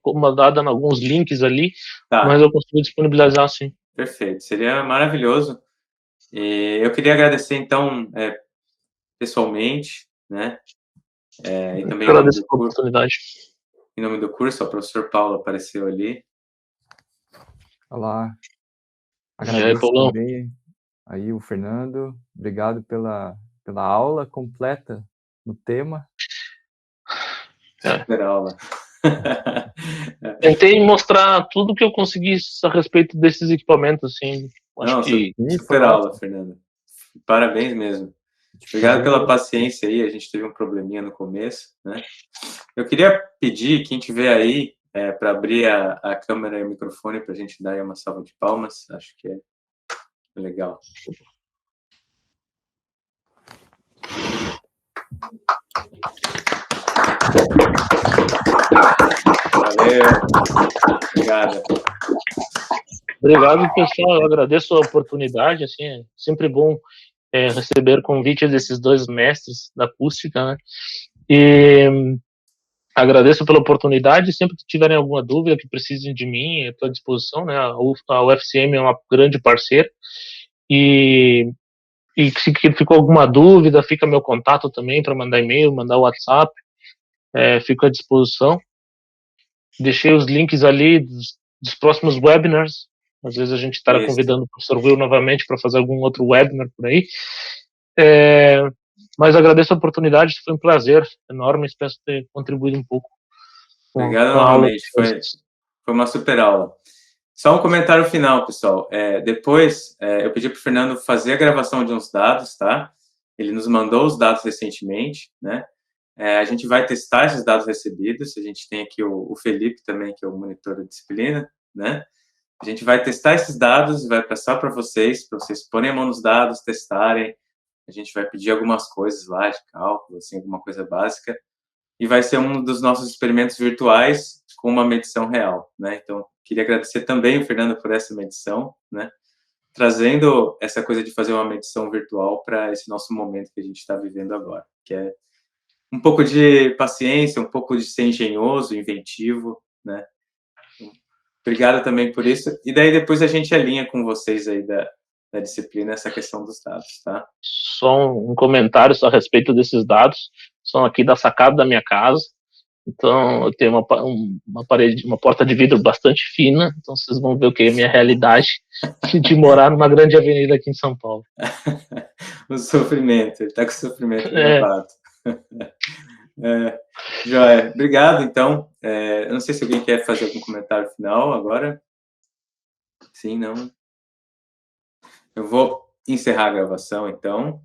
uma dada em alguns links ali, mas eu consigo disponibilizar, sim. Perfeito, seria maravilhoso. E eu queria agradecer, então, pessoalmente, né? E também agradeço a oportunidade. Em nome do curso, o professor Paulo apareceu ali. Olá. Agradeço também aí o Fernando. Obrigado pela aula completa no tema. Super aula. Tentei mostrar tudo que eu consegui a respeito desses equipamentos, assim. Super aula, Fernando. Parabéns mesmo. Obrigado pela paciência aí. A gente teve um probleminha no começo, né? Eu queria pedir, quem tiver aí, para abrir a câmera e o microfone para a gente dar aí uma salva de palmas. Acho que é legal. Valeu. Obrigado. Obrigado, pessoal. Eu agradeço a oportunidade. Assim, é sempre bom receber convites desses dois mestres da acústica, né? E agradeço pela oportunidade. Sempre que tiverem alguma dúvida, que precisem de mim, estou à disposição, né? A UFCM é uma grande parceira. E se ficou alguma dúvida, fica meu contato também para mandar e-mail, mandar WhatsApp. Fico à disposição. Deixei os links ali dos próximos webinars. Às vezes a gente está convidando o professor Will novamente para fazer algum outro webinar por aí. Mas agradeço a oportunidade, foi um prazer enorme, espero ter contribuído um pouco. Obrigado novamente, foi uma super aula. Só um comentário final, pessoal. Depois, eu pedi para o Fernando fazer a gravação de uns dados, tá? Ele nos mandou os dados recentemente, né? A gente vai testar esses dados recebidos. A gente tem aqui o Felipe também, que é o monitor da disciplina, né? A gente vai testar esses dados e vai passar para vocês porem a mão nos dados, testarem. A gente vai pedir algumas coisas lá de cálculo, assim, alguma coisa básica. E vai ser um dos nossos experimentos virtuais com uma medição real, né? Então, queria agradecer também o Fernando por essa medição, né? Trazendo essa coisa de fazer uma medição virtual para esse nosso momento que a gente está vivendo agora, que é um pouco de paciência, um pouco de ser engenhoso, inventivo, né? Obrigado também por isso. E daí depois a gente alinha com vocês aí da disciplina essa questão dos dados, tá? Só um comentário a respeito desses dados. São aqui da sacada da minha casa. Então, eu tenho uma parede, uma porta de vidro bastante fina. Então, vocês vão ver o que é a minha realidade de morar numa grande avenida aqui em São Paulo. O sofrimento, ele está com sofrimento elevado. Joia, obrigado, então. Eu não sei se alguém quer fazer algum comentário final agora. Sim, não? Eu vou encerrar a gravação, então.